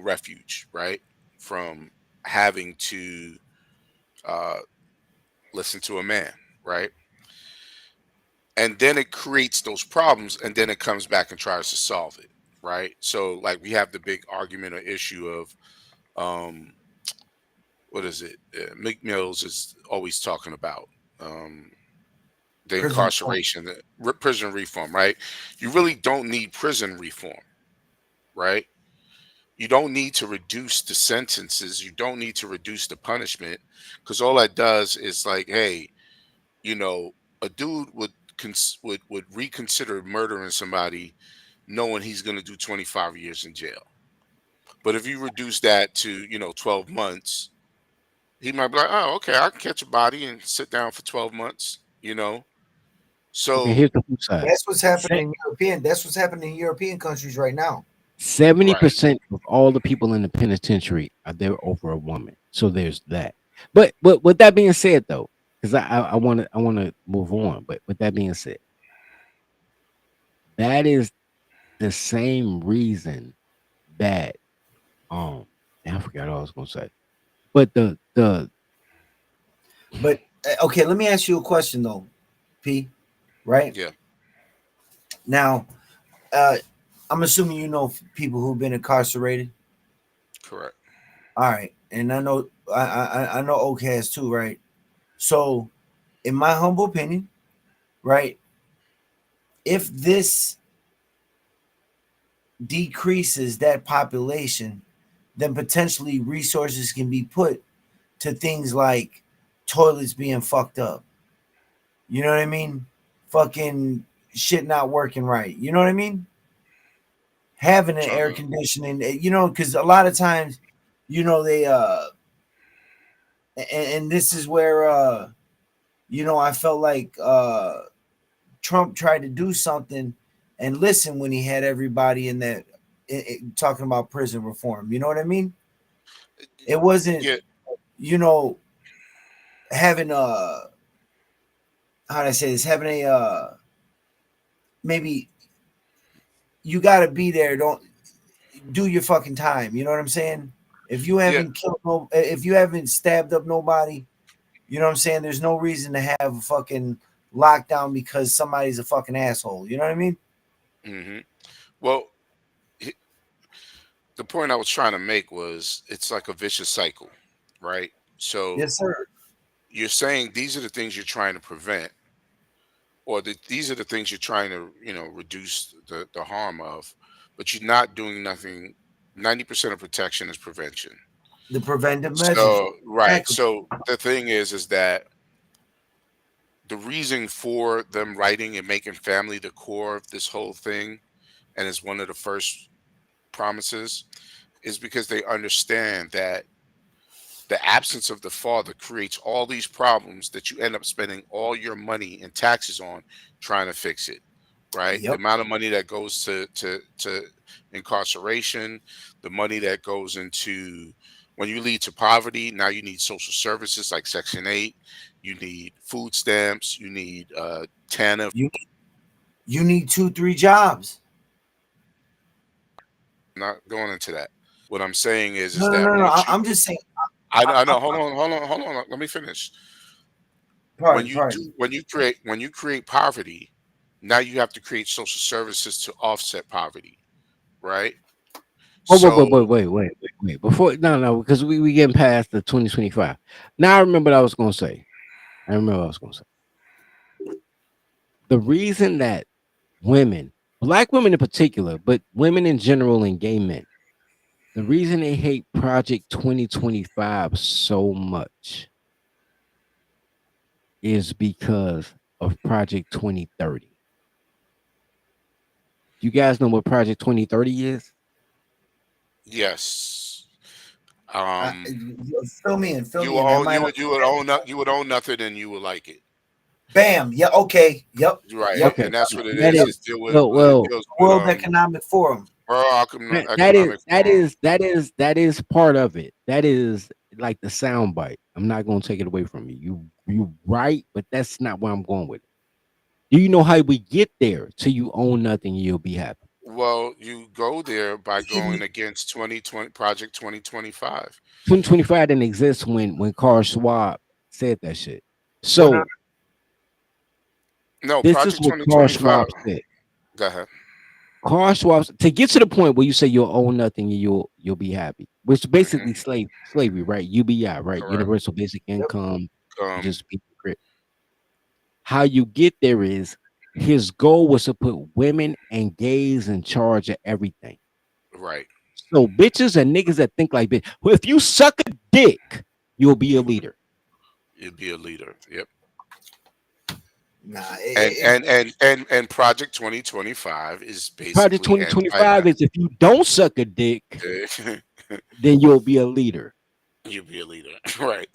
refuge, right? From having to uh, listen to a man, right? And then it creates those problems, and then it comes back and tries to solve it, right? So, like, we have the big argument or issue of, um, what is it? Meek Mills is always talking about the prison reform. incarceration, prison reform, right? You really don't need prison reform, right? You don't need to reduce the sentences. You don't need to reduce the punishment, because all that does is like, hey, you know, a dude would reconsider murdering somebody, knowing he's going to do 25 years in jail. But if you reduce that to 12 months, he might be like, oh, okay, I can catch a body and sit down for 12 months. Okay, So here's the flip side. That's what's happening in European. That's what's happening in European countries right now. 70% of all the people in the penitentiary are there over a woman. So there's that. But with that being said, though, because I want to move on. But with that being said, that is the same reason that I forgot what I was gonna say. But the But okay, let me ask you a question though, P. Right yeah, now, I'm assuming you know people who've been incarcerated. correct. All right, and I know I know Oak has too, right? So, in my humble opinion, right, if this decreases that population, then potentially resources can be put to things like toilets being fucked up. You know what I mean? Fucking shit not working right. You know what I mean? Having an Trying air to, conditioning, because a lot of times, they and this is where I felt like Trump tried to do something and listen when he had everybody in that talking about prison reform. You know what I mean? It wasn't, yeah, you know, having how do I say this? Having a maybe you got to be there. Don't do your fucking time. You know what I'm saying? If you yeah, haven't killed no, if you haven't stabbed up nobody, you know what I'm saying. There's no reason to have a fucking lockdown because somebody's a fucking asshole. You know what I mean? hmm Well, h- the point I was trying to make was it's like a vicious cycle, right? So Yes, sir. you're saying these are the things you're trying to prevent, or these are the things you're trying to reduce the harm of, but you're not doing nothing. 90% of protection is prevention. The preventive measures. So right, Exactly. so the thing is that the reason for them writing and making family the core of this whole thing, and is one of the first promises, is because they understand that the absence of the father creates all these problems that you end up spending all your money and taxes on trying to fix it, right? The Yep. amount of money that goes to incarceration, the money that goes into when you lead to poverty. Now you need social services like Section 8. You need food stamps. You need TANF. You you need 2-3 jobs. Not going into that. What I'm saying is No, no, that no, no. once you, I'm just saying. I know. Hold on. Let me finish. When Pardon, you pardon. do, when you create poverty, now you have to create social services to offset poverty, right? Oh, wait, So wait. Before no, because we getting past the 2025. Now I remember what I was gonna say. The reason that women, black women in particular, but women in general and gay men, the reason they hate Project 2025 so much is because of Project 2030. You guys know what Project 2030 is? yes, um, Fill me in. Fill you me in. That own might you would own nothing and you would like it, Bam. Yeah. Okay. Yep. right? Yep. Okay, And that's what it that is. Yep. is It's deal with it well, deals with World Economic Forum. World that is Economic that Forum. is that is that is part of it. That is like the sound bite. I'm not gonna take it away from you. You right, but that's not where I'm going with it. Do you know how we get there till you own nothing and you'll be happy? Well, you go there by Even going against 2020 Project 2025. 2025 didn't exist when Carl Schwab said that shit. well, no, So No, this is Project what Carl 2025. Schwab said. Go ahead. Carl Schwab to get to the point where you say you'll own nothing and you'll be happy, which is Hmm. basically slavery, right? UBI, right? Correct. Universal Basic yep. Income. You Um, just be crip. How you get there is his goal was to put women and gays in charge of everything. right. So bitches and niggas that think like bitch. Well, if you suck a dick, you'll be a leader. You'd be a leader. Yep. Nah. And Project 2025 is Project basically anti 2025 that. is if you don't suck a dick, then you'll be a leader. You'd be a leader. Right.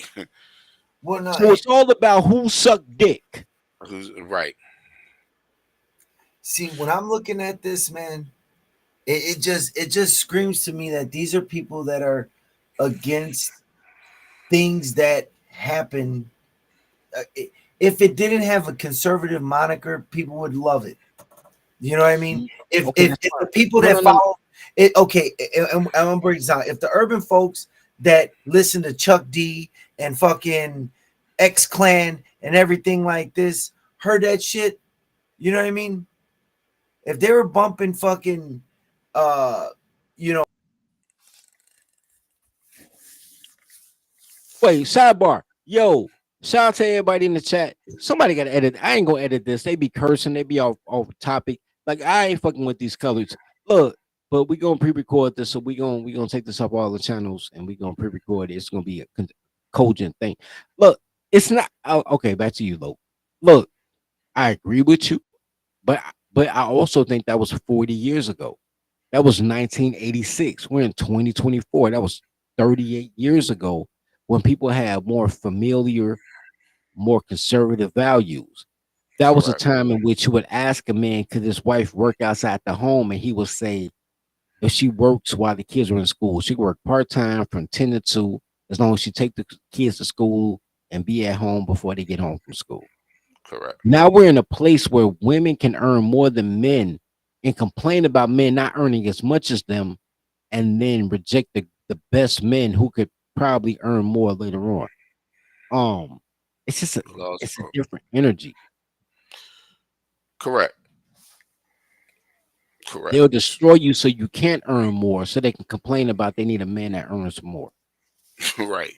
Well, no. So it's all about who sucked dick. Who's right. See, when I'm looking at this, man, it just screams to me that these are people that are against things that happen. If it didn't have a conservative moniker, people would love it. You know what I mean? If Okay, if, that's if fine. the people No, that no, no. follow it, okay, I'm gonna break this down. If the urban folks that listen to Chuck D and fucking X Clan and everything like this heard that shit, you know what I mean? If they were bumping fucking, uh, you know, Wait, sidebar. Yo, shout out to everybody in the chat. Somebody got to edit. I ain't gonna edit this. They be cursing. They be off topic. Like I ain't fucking with these colors. Look, but we gonna pre-record this, so we gonna take this up all the channels and we gonna pre-record it. It's gonna be a cogent thing. Look, it's not okay. Back to you, Lo. Look, I agree with you, but I also think that was 40 years ago. That was 1986. We're in 2024. That was 38 years ago when people had more familiar, more conservative values. That was a Correct. time in which you would ask a man, could his wife work outside the home? And he would say, if she works while the kids are in school, she can work part-time from 10 to 2, as long as she take the kids to school and be at home before they get home from school. Correct. Now we're in a place where women can earn more than men and complain about men not earning as much as them and then reject the best men who could probably earn more later on. It's just Laws it's a for- different energy. Correct. Correct. They'll destroy you so you can't earn more, so they can complain about they need a man that earns more. Right.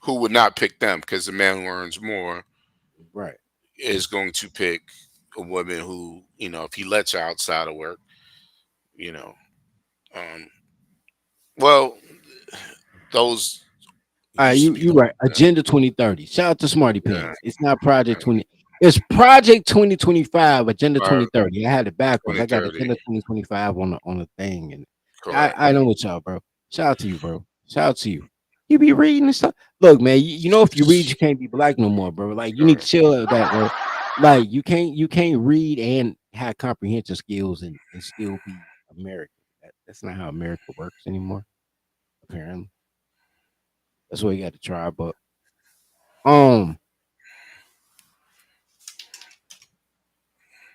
Who would not pick them? Because the man who earns more Right. is going to pick a woman who, if he lets her outside of work, you know, um, well, those All right, used to you be you the right. Agenda 2030. Shout out to Smarty yeah, Pants. It's not Project 20. It's Project 2025, Agenda uh, 2030. I had it backwards. I got 2030. Agenda 2025 on the thing, and Correct. I know what y'all, bro. Shout out to you, bro. Shout out to you. You be reading and stuff. Look, man, you know if you read, you can't be black no more, bro. Like you need to Correct. chill with that, bro. Like you can't read and have comprehension skills and still be American. That's not how America works anymore. Apparently, that's what you got to try. But um,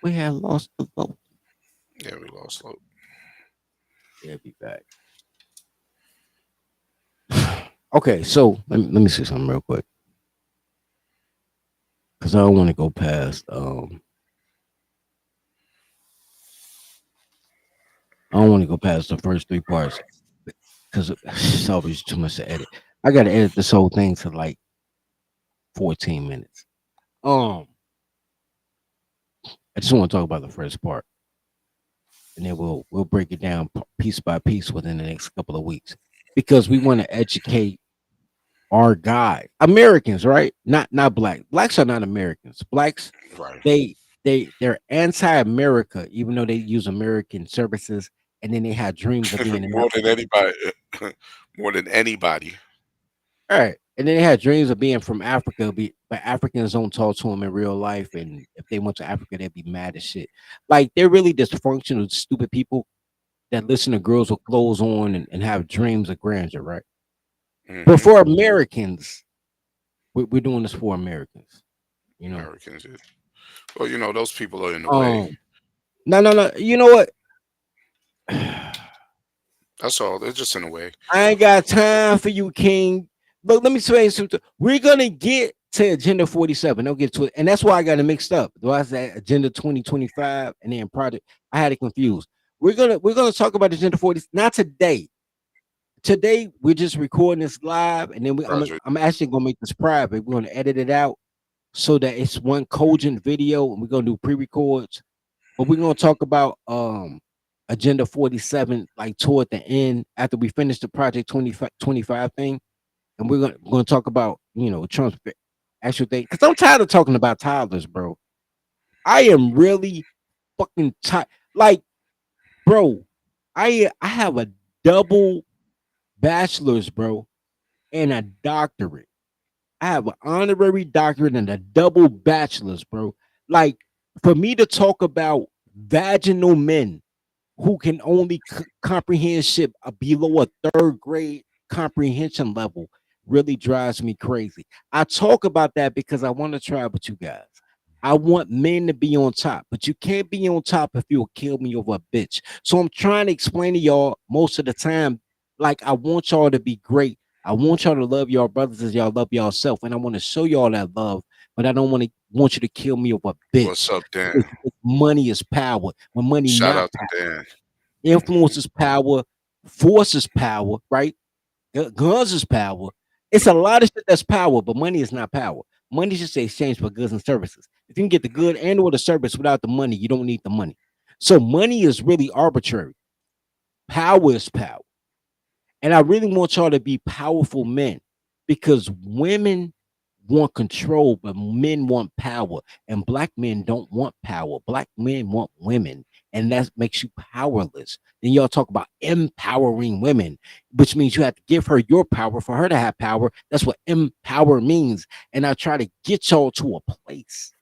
we have lost the vote. Yeah, we lost hope. Yeah, be back. Okay, so let me say something real quick because I don't want to go past. I don't want to go past the first three parts because it's always too much to edit. I got to edit this whole thing to like 14 minutes. I just want to talk about the first part, and then we'll break it down piece by piece within the next couple of weeks because we want to educate our guy Americans, right? Not black. Blacks are not Americans. Blacks Right. they're anti-America, even though they use American services, and then they have dreams of being More American. than anybody. More than anybody. All right. And then they had dreams of being from Africa, but Africans don't talk to them in real life. And if they went to Africa, they'd be mad as shit. Like they're really dysfunctional, stupid people that listen to girls with clothes on and have dreams of grandeur, right? But Hmm. for Americans, we're doing this for Americans, you know. Americans. Well, those people are in the way. Um, no. You know what? That's all. They're just in the way. I ain't got time for you, King. Look, let me say something. We're gonna get to Agenda 47. Don't get to it, and that's why I got it mixed up. Do I say Agenda 2025 and then Project? I had it confused. We're gonna talk about Agenda 40. Not today. Today we're just recording this live, and then Project. I'm actually gonna make this private. We're gonna edit it out so that it's one cogent video, and we're gonna do pre-records. But we're gonna talk about Agenda 47 like toward the end after we finish the Project 2025 thing, and we're gonna talk about Trump's actual thing because I'm tired of talking about toddlers, bro. I am really fucking tired. Like, bro, I have a double bachelor's, bro, and a doctorate. I have an honorary doctorate and a double bachelor's, bro. Like, for me to talk about vaginal men who can only comprehend shit below a third grade comprehension level really drives me crazy. I talk about that because I want to try with you guys. I want men to be on top, but you can't be on top if you'll kill me over a bitch. So I'm trying to explain to y'all most of the time, like I want y'all to be great. I want y'all to love y'all brothers as y'all love yourself, and I want to show y'all that love. But I don't want you to kill me over a What's bitch. up, Dan? Because money is power. When money Shout not out to Dan. influence is power, force is power, right? Guns is power. It's a lot of shit that's power, but money is not power. Money is just an exchange for goods and services. If you can get the good and or the service without the money, you don't need the money. So money is really arbitrary. Power is power. And I really want y'all to be powerful men because women want control, but men want power. And black men don't want power. Black men want women. And that makes you powerless. Then y'all talk about empowering women, which means you have to give her your power for her to have power. That's what empower means. And I try to get y'all to a place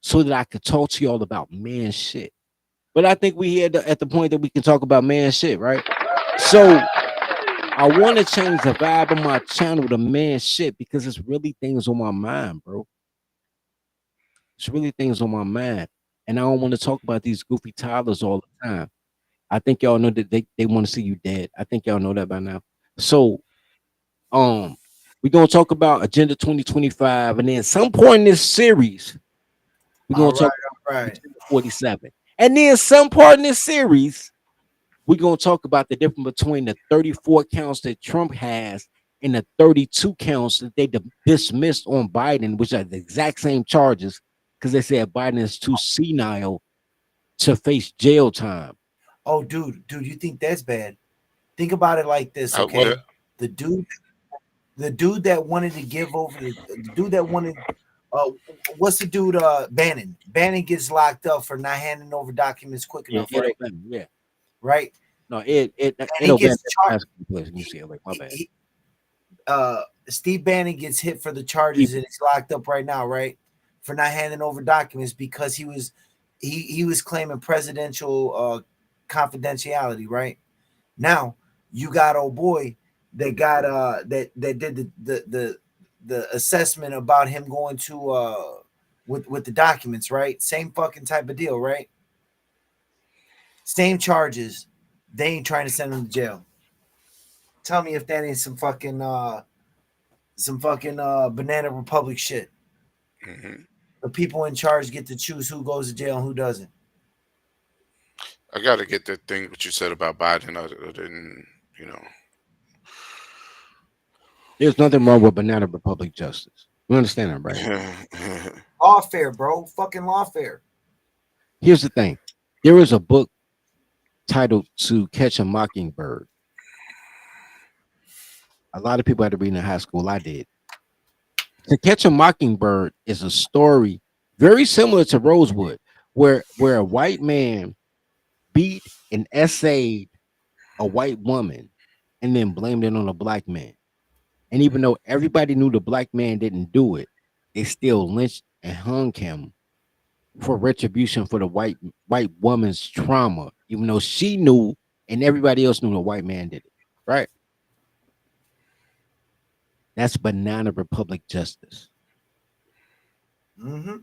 so that I could talk to y'all about man shit. But I think we here at the point that we can talk about man shit, right? So I want to change the vibe of my channel to man shit because it's really things on my mind, bro. It's really things on my mind. And I don't want to talk about these goofy toddlers all the time. I think y'all know that they want to see you dead. I think y'all know that by now. So um we're gonna talk about Agenda 2025, and then some point in this series, we're All gonna right, talk all about right. Agenda 47. And then some part in this series, we're going to talk about the difference between the 34 counts that Trump has and the 32 counts that they dismissed on Biden, which are the exact same charges because they said Biden is too senile to face jail time. Oh, dude, you think that's bad? Think about it like this, What? okay? The dude, the dude that wanted to give over the dude that wanted uh what's the dude Bannon. Bannon gets locked up for not handing over documents quick Yeah, enough, right? yeah. Right? No, it And he O'Bannon gets charged. place in UCLA. My bad. Steve Bannon gets hit for the He, charges and he's locked up right now, right? For not handing over documents because he was he was claiming presidential confidentiality, right? Now you got old boy that got that did the assessment about him going to with the documents, right? Same fucking type of deal, right? Same charges. They ain't trying to send him to jail. Tell me if that ain't some fucking Banana Republic shit. Hmm. The people in charge get to choose who goes to jail and who doesn't. I got to get that thing what you said about Biden. I didn't, you know. There's nothing wrong with Banana Republic justice. You understand that, right? Lawfare, bro. Fucking lawfare. Here's the thing. There is a book titled To Catch a Mockingbird. A lot of people had to read in high school. I did. To Catch a Mockingbird is a story very similar to Rosewood, where a white man beat and essayed a white woman and then blamed it on a black man. And even though everybody knew the black man didn't do it, they still lynched and hung him for retribution for the white woman's trauma, even though she knew and everybody else knew the white man did it. Right? That's Banana Republic justice. Mm-hmm.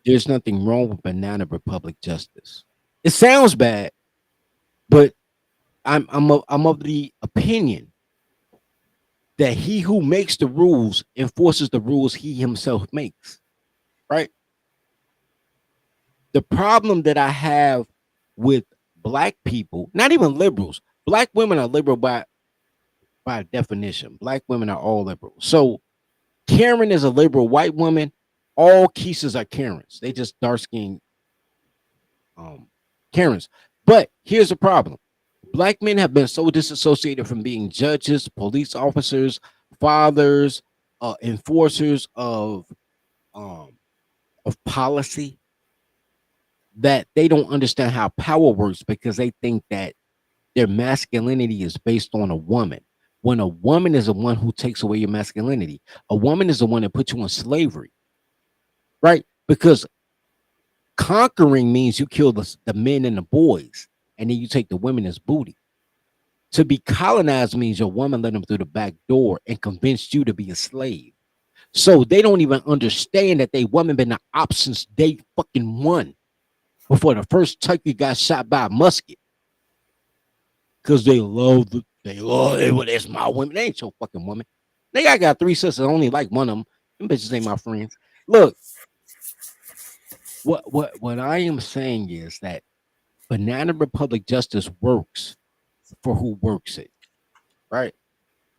There's nothing wrong with Banana Republic justice. It sounds bad, but I'm of the opinion that he who makes the rules enforces the rules he himself makes. Right? The problem that I have with black people, not even liberals, black women are liberal by definition. Black women are all liberal. So Karen is a liberal white woman. All Keisas are Karens. They just dark skinned Karens. But here's the problem. Black men have been so disassociated from being judges, police officers, fathers, enforcers um, policy that they don't understand how power works because they think that their masculinity is based on a woman. When a woman is the one who takes away your masculinity, a woman is the one that puts you in slavery, right? Because conquering means you kill the men and the boys, and then you take the women as booty. To be colonized means your woman let them through the back door and convinced you to be a slave. So they don't even understand that they women been the op since day fucking one before the first turkey got shot by a musket. Cause they love it. Well, that's my woman. They ain't your fucking woman. I got three sisters. I only like one of them. Them bitches ain't my friends. Look, what I am saying is that Banana Republic justice works for who works it, right?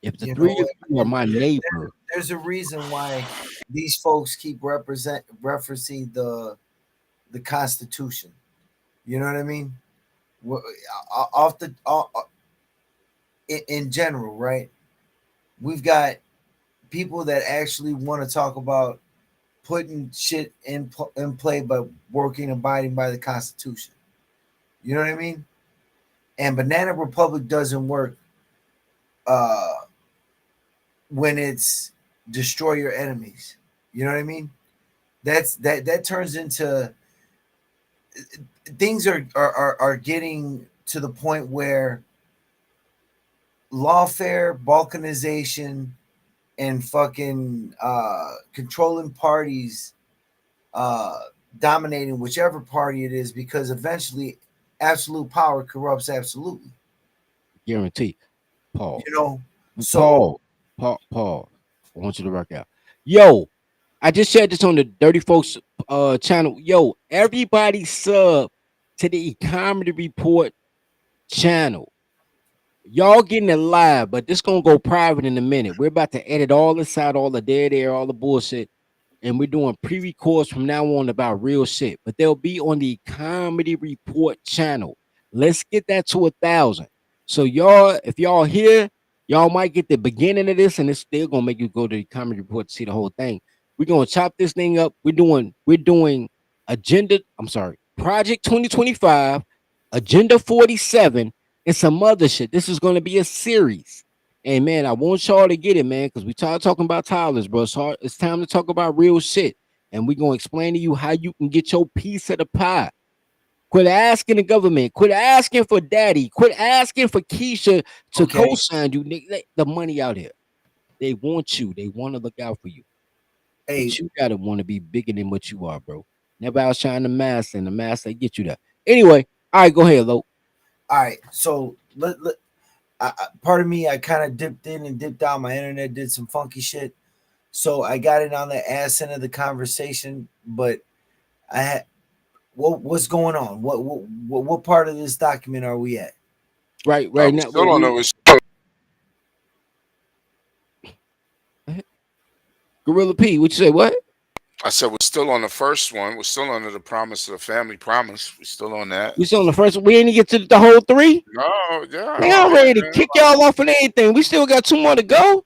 If the You three know, of you are my neighbor, there's a reason why these folks keep referencing the Constitution. You know what I mean? Off the in general, right? We've got people that actually want to talk about putting shit in play, but working, abiding by the Constitution. You know what I mean? And Banana Republic doesn't work uh, when it's destroy your enemies. You know what I mean? That turns into things are getting to the point where lawfare, balkanization, and fucking controlling parties, uh, dominating whichever party it is, because eventually absolute power corrupts absolutely. guarantee. Paul. You know, so Paul. I want you to rock out. Yo, I just shared this on the Dirty Folks channel. Yo, everybody sub to the Comedy Report channel. Y'all getting it live, but this gonna go private in a minute. We're about to edit all this out, all the dead air, all the bullshit, and we're doing pre-records from now on about real shit. But they'll be on the Comedy Report channel. Let's get that to 1,000. So y'all, if y'all here, y'all might get the beginning of this, and it's still gonna make you go to the Comedy Report to see the whole thing. We're gonna chop this thing up. We're doing agenda. I'm sorry, Project 2025, Agenda 47, and some other shit. This is gonna be a series. And man, I want y'all to get it, man, because we tired talking about Tyler's, bro. It's hard. It's time to talk about real shit. and we're gonna explain to you how you can get your piece of the pie. Quit asking the government. Quit asking for daddy. Quit asking for Keisha to Okay. co-sign you. The money out here. They want you. They want to look out for you. Hey, But you gotta want to be bigger than what you are, bro. Never outshine the mask, and the mask they get you there. Anyway, all right, go ahead, Lo. all right. So part of me, I kind of dipped in and dipped out. My internet did some funky shit, so I got it on the ass end of the conversation. But I had what's going on? What part of this document are we at? Right we now. still don't know. Gorilla P, what you say? What? I said we're still on the first one. We're still under the promise of the family promise. We're still on that. We still on the first one. We ain't get to the whole three. No, yeah. Man, I'm ready to kick y'all off and anything. We still got 2 more to go.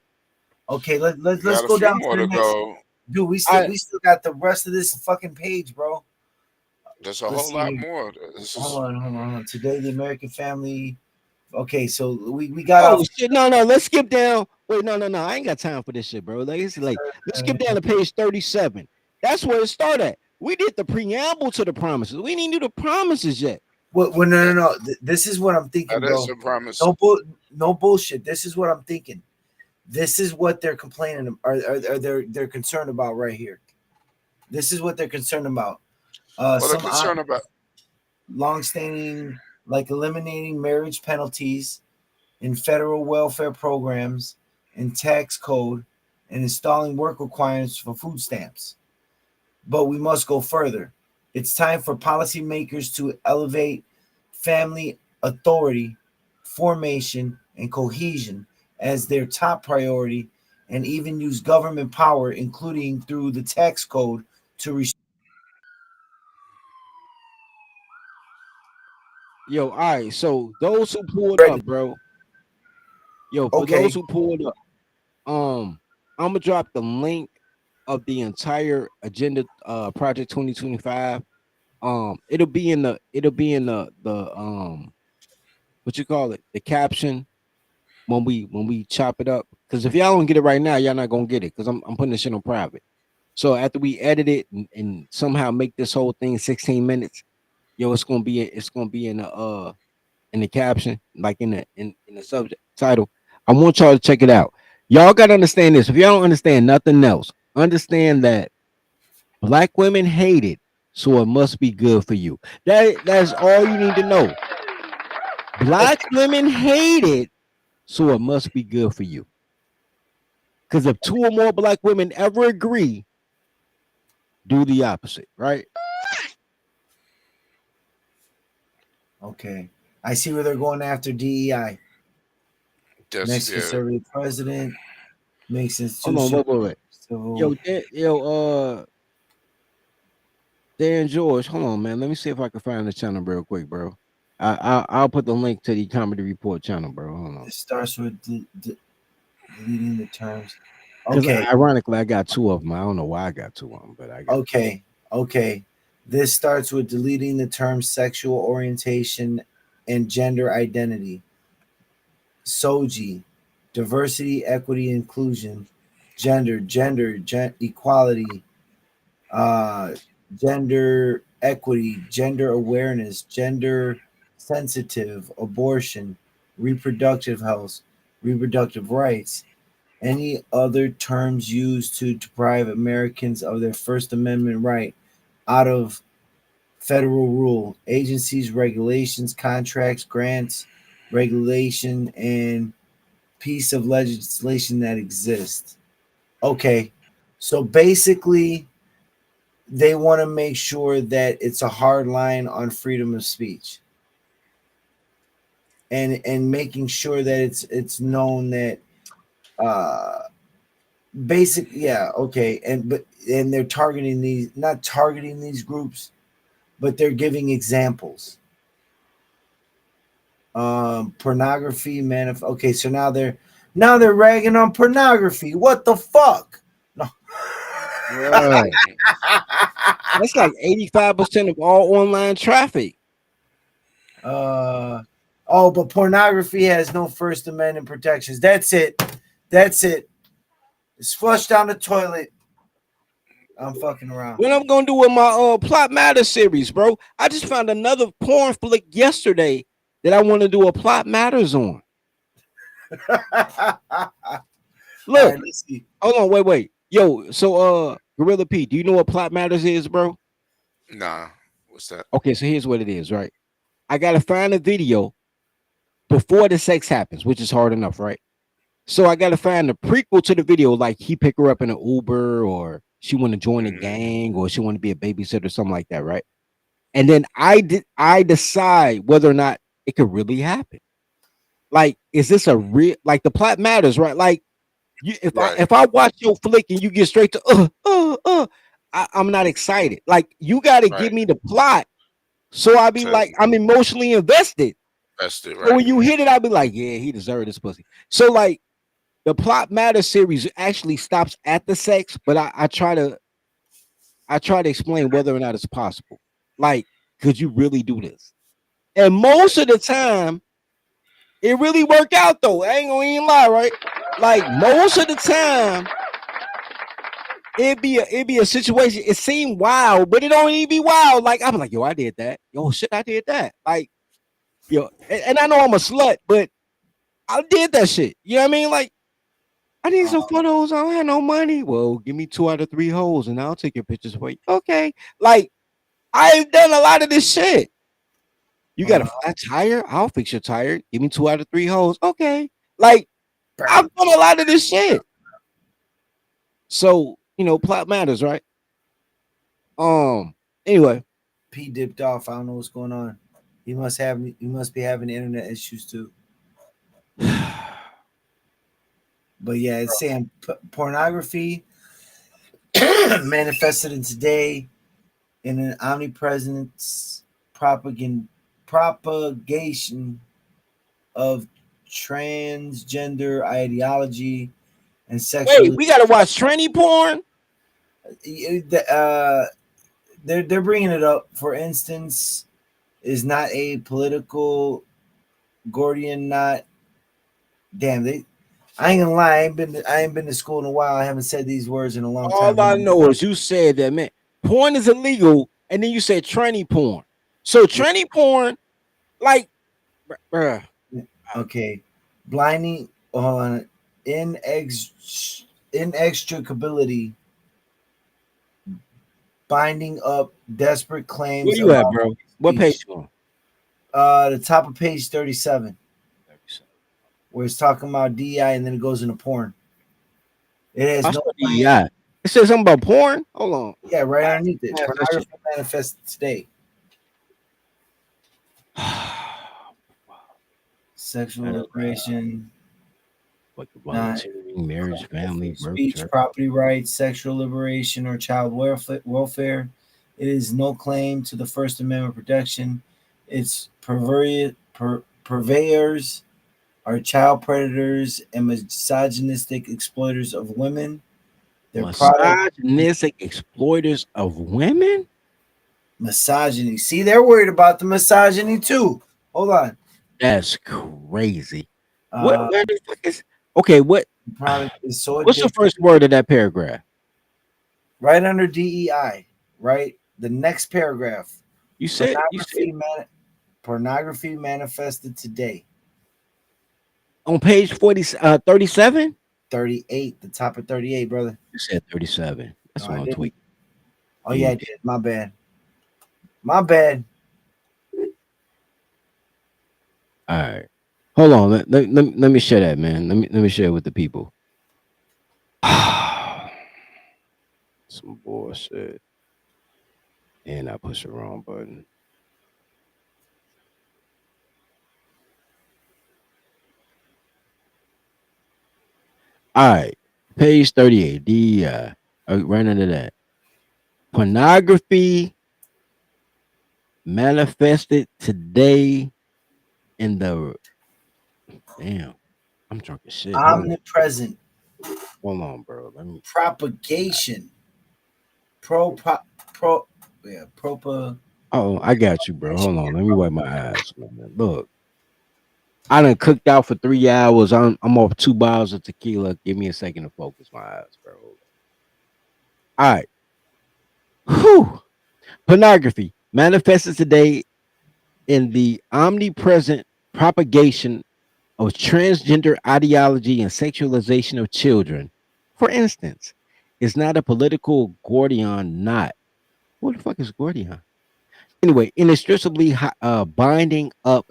Okay, let's Got go a few down more to the to next. go. Dude, we still got the rest of this fucking page, bro. There's a Let's whole lot see. more. This is, Hold on. Today, the American family. Okay, so we got Oh off. shit! No, let's skip down. Wait, no. I ain't got time for this shit, bro. Like it's like let's skip down to page 37. That's where it started. We did the preamble to the promises. We didn't do the promises yet. Well, no. This is what I'm thinking, that bro. is a promise. No bullshit. This is what I'm thinking. This is what they're complaining they're concerned about right here. This is what they're concerned about. Well, they're concerned about long-standing, like eliminating marriage penalties in federal welfare programs and tax code and installing work requirements for food stamps. But we must go further. It's time for policymakers to elevate family authority, formation, and cohesion as their top priority, and even use government power, including through the tax code, to Yo, all right. So those who pulled up, bro. Yo, for those who pulled up, I'm gonna drop the link of the entire agenda, Project 2025. It'll be in the what you call it, the caption when we chop it up. Because if y'all don't get it right now, y'all not gonna get it. Because I'm putting this shit on private. So after we edit it and somehow make this whole thing 16 minutes, yo, it's gonna be in the caption, like in the subject title. I want y'all to check it out. Y'all gotta understand this. If y'all don't understand nothing else, understand that black women hate it, so it must be good for you. That's all you need to know. Black women hate it, so it must be good for you. Because if 2 or more black women ever agree, do the opposite, right? Okay. I see where they're going after DEI. Just, Next conservative president makes institution. Hold on, wait. Dan George, hold on, man. Let me see if I can find the channel real quick, bro. I'll put the link to the Comedy Report channel, bro. Hold on. It starts with deleting the terms. Okay. Ironically, I got 2 of them. I don't know why I got 2 of them, but I got. Okay. This starts with deleting the terms sexual orientation and gender identity. SOGI, diversity, equity, inclusion, gender equality, gender equity, gender awareness, gender sensitive, abortion, reproductive health, reproductive rights, any other terms used to deprive Americans of their First Amendment right out of federal rule, agencies, regulations, contracts, grants, regulation, and piece of legislation that exists. Okay, so basically they want to make sure that it's a hard line on freedom of speech, and making sure that it's known that and they're targeting these, not targeting these groups, but they're giving examples. Pornography, okay, so now they're ragging on pornography. What the fuck? No. Right. That's like 85% of all online traffic. But pornography has no First Amendment protections. That's it. It's flushed down the toilet. I'm fucking around. What I'm gonna do with my Plot Matter series, bro? I just found another porn flick yesterday that I want to do a Plot Matters on. All Look, right, let's see. hold on, wait. Yo, so Gorilla P, do you know what Plot Matters is, bro? Nah, what's that? Okay, so here's what it is, right? I gotta find a video before the sex happens, which is hard enough, right? So I gotta find the prequel to the video, like he pick her up in an Uber, or she want to join a Mhm. gang, or she want to be a babysitter, or something like that, right? And then I decide whether or not it could really happen. Like, is this a real, like, the plot matters, right? Like, you, Right. if I watch your flick and you get straight to I'm not excited. Like, you got to give Right. me the plot, so I be To like, I'm emotionally invested. invest it. So Right. when you hit it, I'll be like, yeah, he deserved this pussy. So like, the plot matter series actually stops at the sex, but I try to explain whether or not it's possible. Like, could you really do this? And most of the time, it really work out though. I ain't gonna even lie, right? Like most of the time, it'd be a situation. It seemed wild, but it don't even be wild. Like I'm like, yo, I did that. Yo, shit, I did that. Like, yo, and I know I'm a slut, but I did that shit. You know what I mean? Like, I need some photos. I don't have no money. Well, give me 2 out of 3 holes, and I'll take your pictures for you. Okay. Like, I've done a lot of this shit. You got a flat tire? I'll fix your tire. Give me 2 out of 3 holes. Okay. Like, I've done a lot of this shit. So, plot matters, right? Anyway. P dipped off. I don't know what's going on. He must be having internet issues too. But yeah, it's saying pornography manifested in today in an omnipresent propagation of transgender ideology and sexual. Wait, we gotta watch tranny porn? They're bringing it up. For instance, is not a political Gordian knot. Damn, I ain't gonna lie. I ain't been to school in a while. I haven't said these words in a long time. All I know is you said that, man. Porn is illegal, and then you said tranny porn. So tranny porn, like, bruh. Okay, blinding on inextricability, binding up desperate claims. Where you at, bro? What page you on? The top of page 37, where it's talking about DEI and then it goes into porn. It has no DEI. It says something about porn. Hold on. Yeah, right underneath it. Pornography manifested today. Sexual liberation, volunteering, marriage, family, speech, property rights, sexual liberation, or child welfare. It is no claim to the First Amendment protection. Its purveyors are child predators and misogynistic exploiters of women. Misogynistic exploiters of women? Misogyny. See, they're worried about the misogyny too. Hold on. That's crazy. Where the fuck is? Okay, what? What's the first word of that paragraph? Right under DEI. Right, the next paragraph. You said pornography manifested today. On page 37? 38, the top of 38, brother. You said 37. That's what I'm tweaking. Oh, yeah, I did. My bad. My bad. All right. Hold on. Let me share that, man. Let me share it with the people. Some bullshit. And I pushed the wrong button. All right. Page 38. DEI. Right under that. Pornography manifested today in the I'm drunk as shit. Omnipresent. Hold on, bro. Let me propagation. Oh, I got you, bro. Hold on. Let me wipe my eyes, man. Look. I done cooked out for 3 hours. I'm off 2 bottles of tequila. Give me a second to focus my eyes, bro. All right. Whew. Pornography manifests today in the omnipresent propagation of transgender ideology and sexualization of children. For instance, is not a political Gordian knot. What the fuck is Gordian? Anyway, inextricably binding up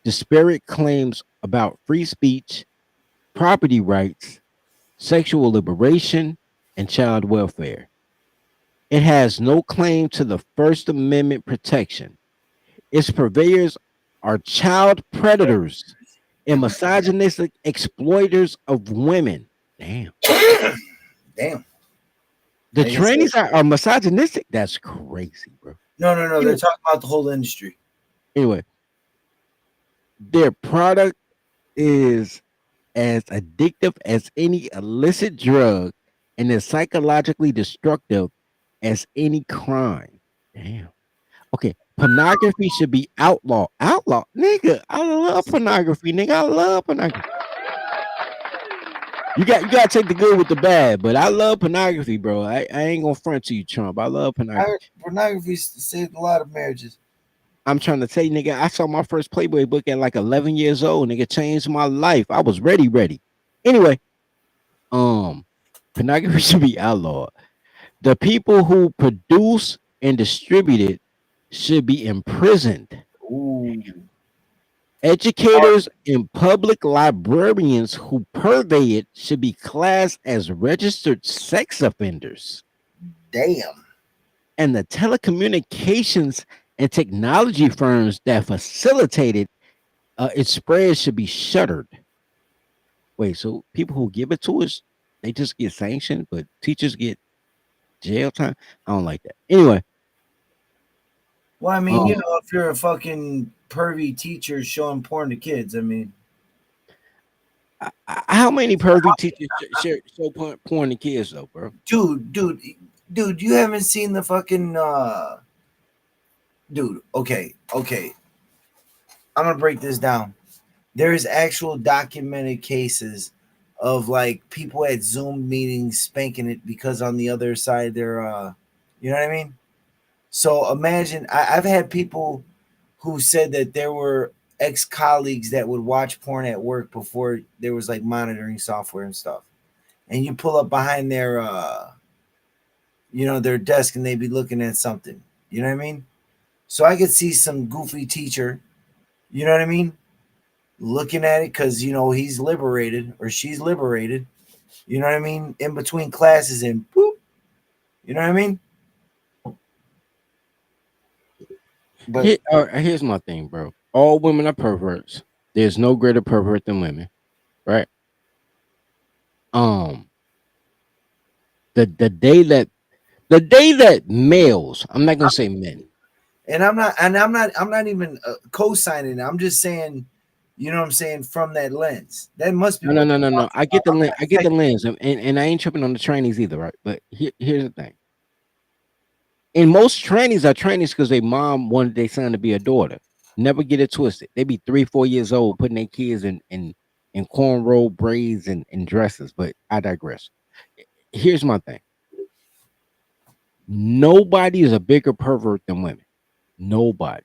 disparate claims about free speech, property rights, sexual liberation, and child welfare. It has no claim to the First Amendment protection. Its purveyors are child predators and misogynistic exploiters of women. Damn. Damn. The I guess trannies are misogynistic? That's crazy, bro. no. They're Anyway, talking about the whole industry. anyway, their product is as addictive as any illicit drug and as psychologically destructive as any crime. Damn. Okay, pornography should be outlawed. Outlaw, nigga. I love pornography, nigga. I love pornography. You gotta take the good with the bad, but I love pornography, bro. I ain't gonna front to you, Trump. I love pornography. Pornography saved a lot of marriages. I'm trying to tell you, nigga. I saw my first Playboy book at like 11 years old. Nigga, changed my life. I was ready. Anyway, pornography should be outlawed. The people who produce and distribute it should be imprisoned. Ooh, Educators and public librarians who purvey it should be classed as registered sex offenders. damn. And the telecommunications and technology firms that facilitated its spread should be shuttered. Wait, so people who give it to us, they just get sanctioned, but teachers get jail time? I don't like that. Anyway, Well, I mean, um, if you're a fucking pervy teacher showing porn to kids, I mean, how many pervy teachers show porn to kids though, bro? dude, you haven't seen the fucking dude. Okay. I'm gonna break this down. There is actual documented cases of like people at Zoom meetings spanking it because on the other side they're you know what I mean? So imagine I've had people who said that there were ex-colleagues that would watch porn at work before there was like monitoring software and stuff. And you pull up behind their their desk and they'd be looking at something. You know what I mean? So I could see some goofy teacher, you know what I mean, looking at it because he's liberated or she's liberated, you know what I mean, in between classes and boop, you know what I mean? But Here's my thing, bro. All women are perverts. There's no greater pervert than women, right? Um, the day that males, I'm not gonna say men. and I'm not even co-signing it. I'm just saying, you know what I'm saying, from that lens. That must be No. I get the lens. I get the lens, and I ain't tripping on the trainees either, right? But here's the thing. And most trainees are trainees because their mom wanted their son to be a daughter. Never get it twisted. They be 3-4 years old putting their kids in cornrow braids and dresses. But I digress. Here's my thing. Nobody is a bigger pervert than women. Nobody.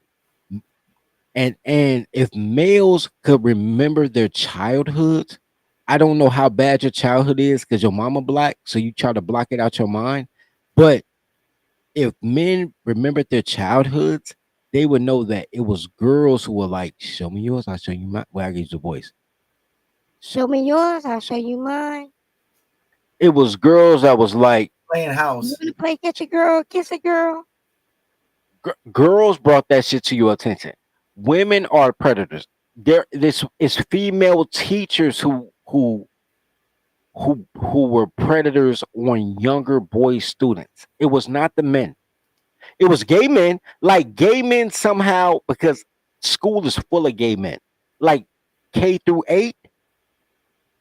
And if males could remember their childhood, I don't know how bad your childhood is because your mama black, so you try to block it out your mind. But if men remembered their childhoods, they would know that it was girls who were like, "Show me yours, I'll show you mine." Well, I use the voice. Show me yours, I'll show you mine. It was girls that was like, playing "You house. wanna play catch a girl, kiss a girl?" Girls brought that shit to your attention. Women are predators. This is female teachers who were predators on younger boy students. It was not the men. It was gay men. Like gay men somehow, because school is full of gay men. Like K through 8,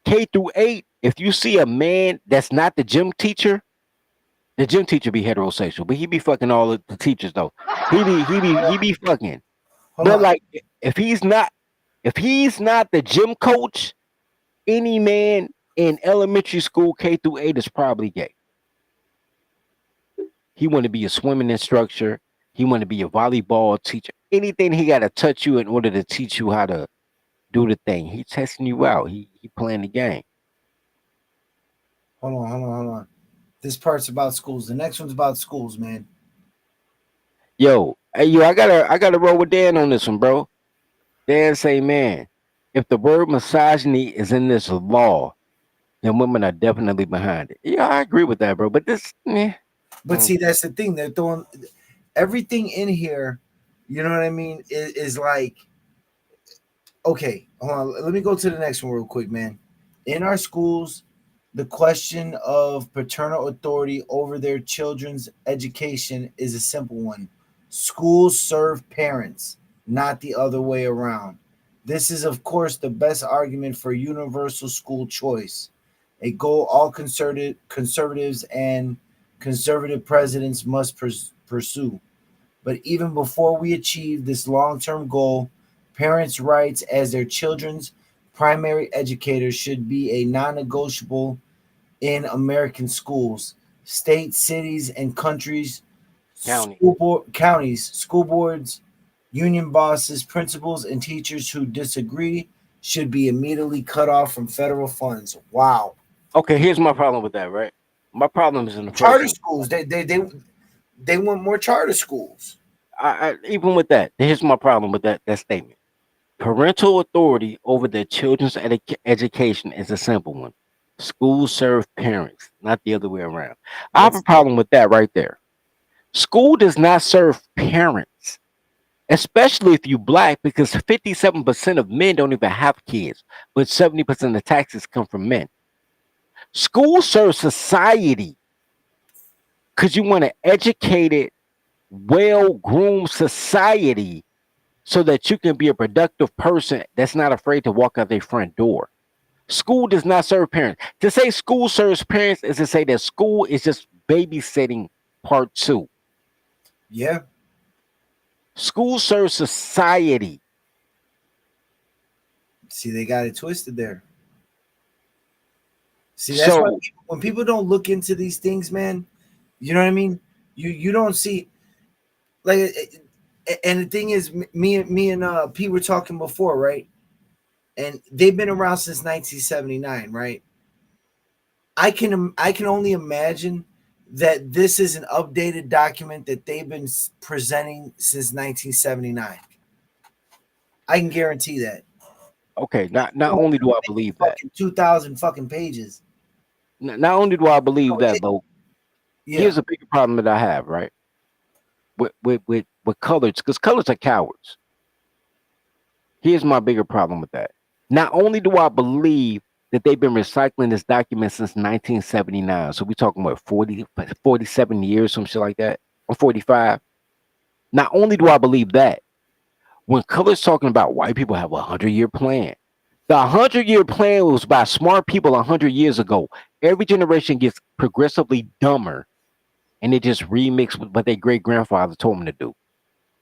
K through 8. If you see a man that's not the gym teacher, the gym teacher be heterosexual, but he be fucking all of the teachers though. He be fucking. Hold But on. like if he's not the gym coach, any man in elementary school K through 8 is probably gay. He want to be a swimming instructor. He want to be a volleyball teacher. Anything he got to touch you in order to teach you how to do the thing. He testing you out. He playing the game. Hold on. This part's about schools. The next one's about schools, man. Yo, hey yo, I gotta roll with Dan on this one, bro. Dan say, man, if the word misogyny is in this law, then women are definitely behind it. Yeah, I agree with that, bro. But this, But see, that's the thing. They're throwing everything in here. You know what I mean? Is like, okay, hold on. Let me go to the next one real quick, man. In our schools, the question of paternal authority over their children's education is a simple one. Schools serve parents, not the other way around. This is, of course, the best argument for universal school choice, a goal all conservatives and conservative presidents must pursue. But even before we achieve this long term goal, parents' rights as their children's primary educators should be a non negotiable in American schools, states, cities, and countries, County. counties, school boards, union bosses, principals, and teachers who disagree should be immediately cut off from federal funds. Wow. Okay, here's my problem with that, right? My problem is in the first Charter one. schools, they want more charter schools. Even with that, here's my problem with that statement. Parental authority over their children's education is a simple one. Schools serve parents, not the other way around. I have a problem with that right there. School does not serve parents, especially if you black, because 57% of men don't even have kids, but 70% of taxes come from men. School serves society because you want an educated, well-groomed society so that you can be a productive person that's not afraid to walk out their front door. School does not serve parents. To say school serves parents is to say that school is just babysitting part two. Yeah. School serves society. See, they got it twisted there. See, that's why when people don't look into these things, man, you know what I mean? You don't see, like, and the thing is, me and Pete were talking before, right? And they've been around since 1979, right? I can only imagine that this is an updated document that they've been presenting since 1979. I can guarantee that. Okay, not only do I believe that, 2,000 fucking pages. Not only do I believe that, but Yeah. here's a bigger problem that I have, right? With colors, because colors are cowards. Here's my bigger problem with that. Not only do I believe that they've been recycling this document since 1979, so we're talking about 47 years, some shit like that, or 45. Not only do I believe that, when colors talking about white people have a 100-year plan, the 100-year plan was by smart people 100 years ago. Every generation gets progressively dumber, and they just remix with what their great grandfather told them to do.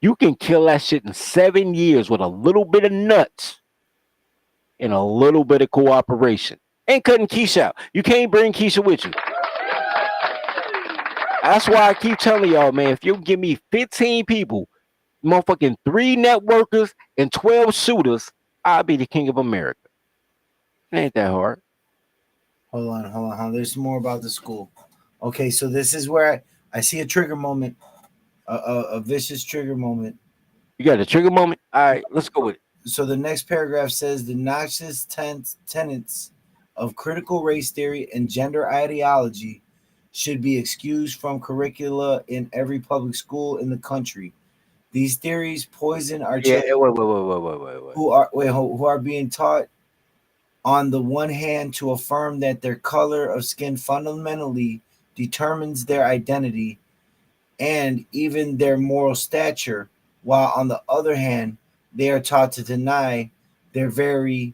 You can kill that shit in 7 years with a little bit of nuts and a little bit of cooperation. And cutting Keisha out. You can't bring Keisha with you. That's why I keep telling y'all, man, if you give me 15 people, motherfucking 3 networkers and 12 shooters, I'll be the king of America. It ain't that hard. Hold on. There's more about the school. Okay, so this is where I see a trigger moment, a vicious trigger moment. You got a trigger moment? All right, let's go with it. So the next paragraph says the noxious tenets of critical race theory and gender ideology should be excused from curricula in every public school in the country. These theories poison our children Wait. who are being taught on the one hand to affirm that their color of skin fundamentally determines their identity and even their moral stature, while on the other hand, they are taught to deny their very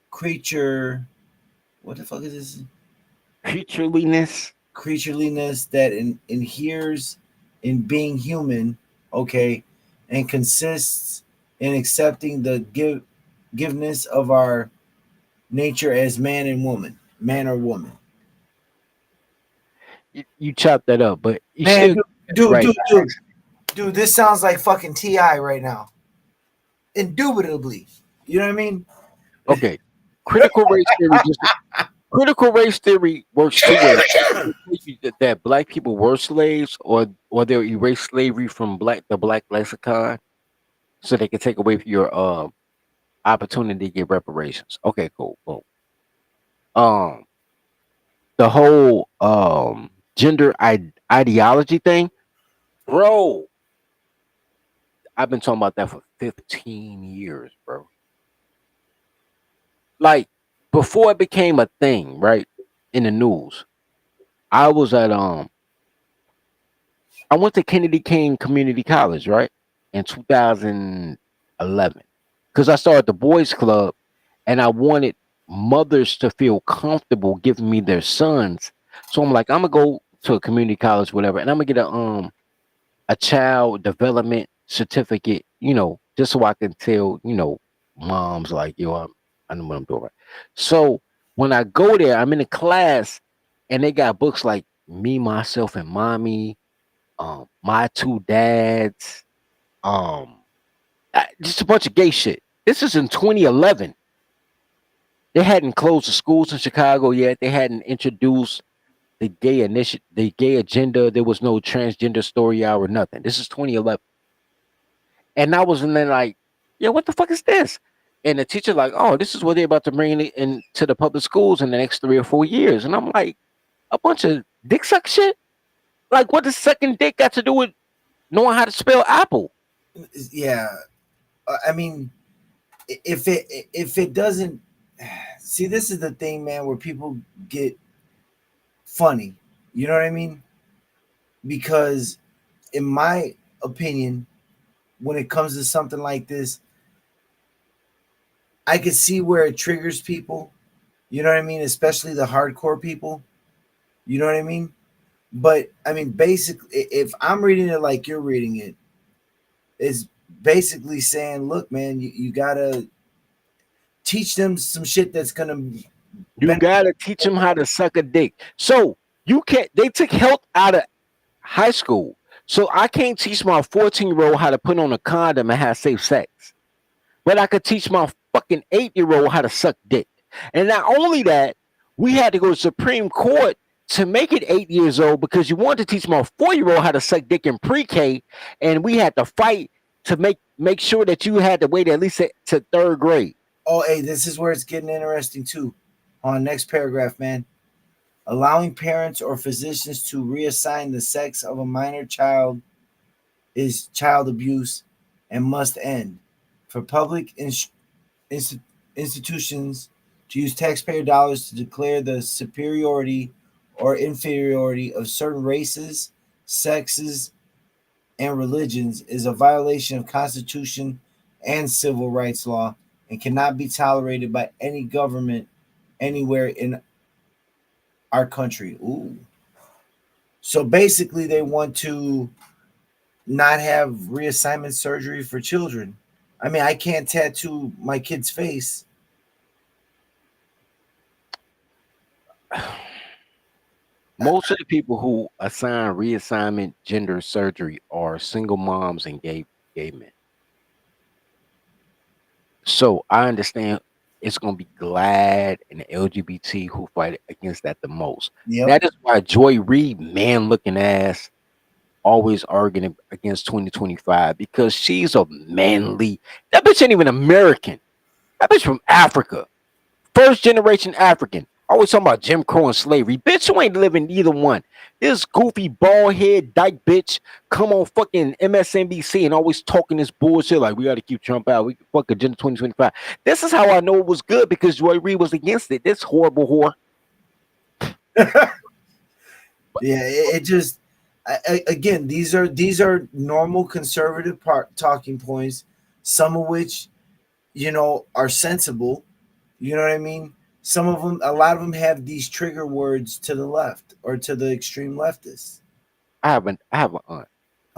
what the fuck is this? Creatureliness that inheres in being human, okay, and consists in accepting the giveness of our nature as man or woman. you chop that up, but you Man, still dude, right. dude, this sounds like fucking Ti right now. Indubitably, you know what I mean? Okay, critical race theory. Critical race theory works two ways. That black people were slaves, or they'll erase slavery from the black lexicon, so they can take away from your opportunity to get reparations. Okay, cool, boom. Um, the whole gender ideology thing, bro. I've been talking about that for 15 years, bro. Like before it became a thing, right? In the news. I was at I went to Kennedy King Community College, right? In 2011. Because I started the boys club and I wanted mothers to feel comfortable giving me their sons. So I'm like, I'm gonna go to a community college, whatever, and I'm gonna get a child development certificate, just so I can tell, moms like, yo, I know what I'm doing right. So when I go there, I'm in a class and they got books like Me, Myself, and Mommy, My Two Dads, um, just a bunch of gay shit. This is in 2011. They hadn't closed the schools in Chicago yet. They hadn't introduced the gay agenda. There was no transgender story hour, nothing. This is 2011. And I was in there like, yeah, what the fuck is this? And the teacher like, oh, this is what they're about to bring it into the public schools in the next 3 or 4 years. And I'm like, a bunch of dick suck shit? Like, what does sucking dick got to do with knowing how to spell apple? Yeah, I mean, if it doesn't, see, this is the thing, man, where people get funny. You know what I mean? Because, in my opinion, when it comes to something like this, I could see where it triggers people. You know what I mean? Especially the hardcore people. You know what I mean? But I mean, basically, if I'm reading it like you're reading it, it's basically saying, look, man, you gotta teach them some shit that's gonna You gotta teach them how to suck a dick. So you can't. They took health out of high school, so I can't teach my 14-year-old how to put on a condom and have safe sex. But I could teach my fucking 8-year-old how to suck dick. And not only that, we had to go to Supreme Court to make it 8 years old because you wanted to teach my 4-year-old how to suck dick in pre-K, and we had to fight to make sure that you had to wait at least to third grade. Oh, hey, this is where it's getting interesting too. On next paragraph, man. Allowing parents or physicians to reassign the sex of a minor child is child abuse and must end. For public institutions to use taxpayer dollars to declare the superiority or inferiority of certain races, sexes, and religions is a violation of Constitution and civil rights law and cannot be tolerated by any government anywhere in our country. Ooh. So basically, they want to not have reassignment surgery for children. I mean, I can't tattoo my kid's face. Most of the people who assign reassignment gender surgery are single moms and gay men. So I understand it's gonna be GLAAD and the LGBT who fight against that the most. Yep. That is why Joy Reid, man looking ass, always arguing against 2025 because she's a manly. That bitch ain't even American. That bitch from Africa, first generation African. Always talking about Jim Crow and slavery. Bitch, you ain't living either one. This goofy bald head dyke bitch come on fucking MSNBC and always talking this bullshit like we got to keep Trump out. We can fuck Agenda 2025. This is how I know it was good because Joy Reid was against it. This horrible whore. Yeah, it just again, these are normal conservative talking points, some of which are sensible. You know what I mean? Some of them, a lot of them have these trigger words to the left or to the extreme leftists. I have an aunt.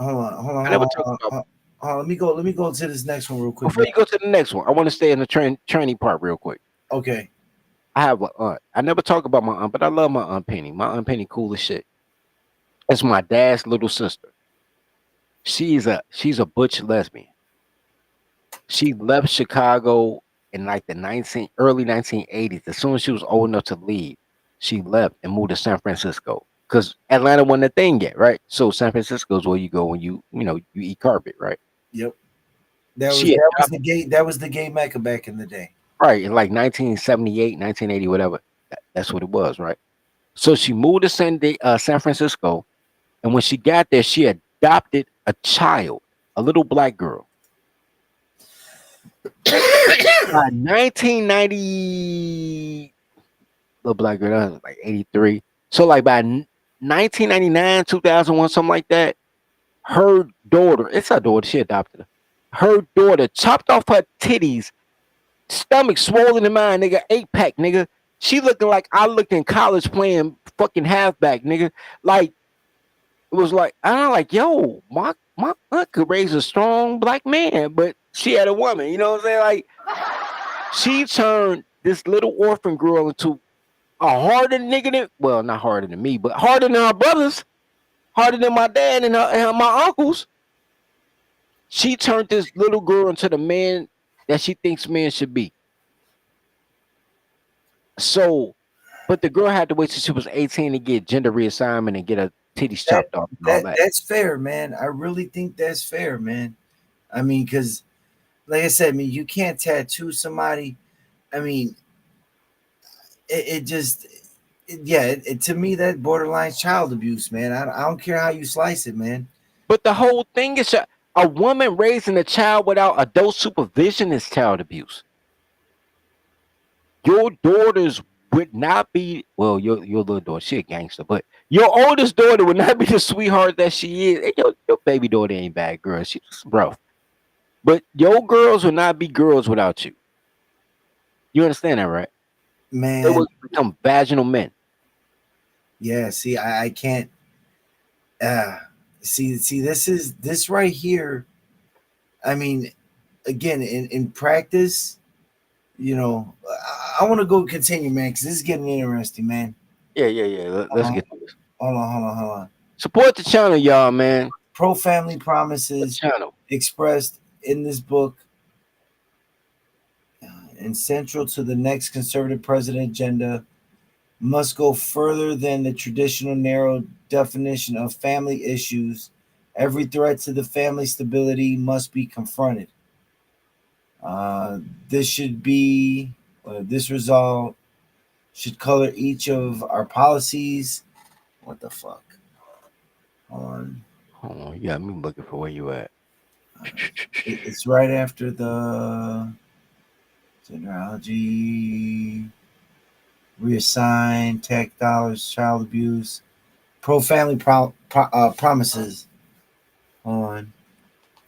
Hold on. I never talked about. Let me go to this next one real quick. Before you go to the next one, I want to stay in the training part real quick. Okay. I have an aunt. I never talk about my aunt, but I love my aunt Penny. My aunt Penny cool as shit. That's my dad's little sister. She's a butch lesbian. She left Chicago in like the early 1980s. As soon as she was old enough to leave, she left and moved to San Francisco because Atlanta wasn't a thing yet, right? So San Francisco is where you go when you eat carpet, right? Yep. That was She that was adopted, the gay that was the gay mecca back in the day. right in like 1978, 1980, whatever. That's what it was, right? So she moved to San Francisco, and when she got there, she adopted a child, a little black girl. By 1990, little black girl, that was like 83. So like by 1999, 2001, something like that, her daughter, it's her daughter, she adopted her. Her daughter chopped off her titties, stomach swollen in mine, nigga, 8-pack, nigga. She looking like I looked in college playing fucking halfback, nigga. Like it was like I don't know, like yo, my aunt could raise a strong black man, but she had a woman. You know what I'm saying? Like she turned this little orphan girl into a harder nigga than well, not harder than me, but harder than her brothers, harder than my dad and my uncles. She turned this little girl into the man that she thinks men should be. So, but the girl had to wait till she was 18 to get gender reassignment and get her titties That chopped off and all that that. that's fair, man. I really think that's fair, man. I mean, because like I said, I mean, you can't tattoo somebody. I mean, it just, yeah, to me that borderline child abuse, man. I don't care how you slice it, man. But the whole thing is a woman raising a child without adult supervision is child abuse. Your daughters would not be well, your little daughter, she a gangster, but your oldest daughter would not be the sweetheart that she is. And your baby daughter ain't bad girl. She's rough. But your girls will not be girls without you. You understand that, right? They Man, will become vaginal men. yeah. See, I can't. Uh, see, this right here. I mean, again, in practice, I want to go continue, man, because this is getting interesting, man. Yeah. Let's Uh, get to this. hold on. Support the channel, y'all, man. Pro family The promises channel. expressed in this book and central to the next conservative president agenda must go further than the traditional narrow definition of family issues. Every threat to the family stability must be confronted. Uh, this should be, this resolve should color each of our policies. What the fuck? On Hold on, you got me looking for where you at. it's right after the technology, reassign, tech dollars, child abuse, pro family promises. On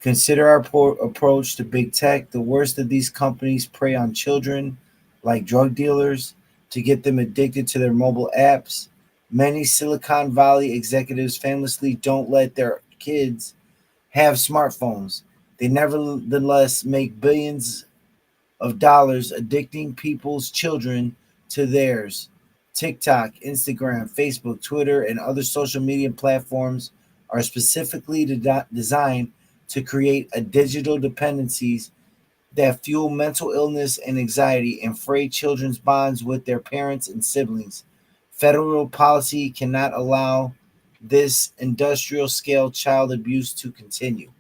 consider our approach to big tech. The worst of these companies prey on children like drug dealers to get them addicted to their mobile apps. Many Silicon Valley executives famously don't let their kids have smartphones. They nevertheless make billions of dollars addicting people's children to theirs. TikTok, Instagram, Facebook, Twitter, and other social media platforms are specifically designed to create a digital dependencies that fuel mental illness and anxiety and fray children's bonds with their parents and siblings. Federal policy cannot allow this industrial scale child abuse to continue.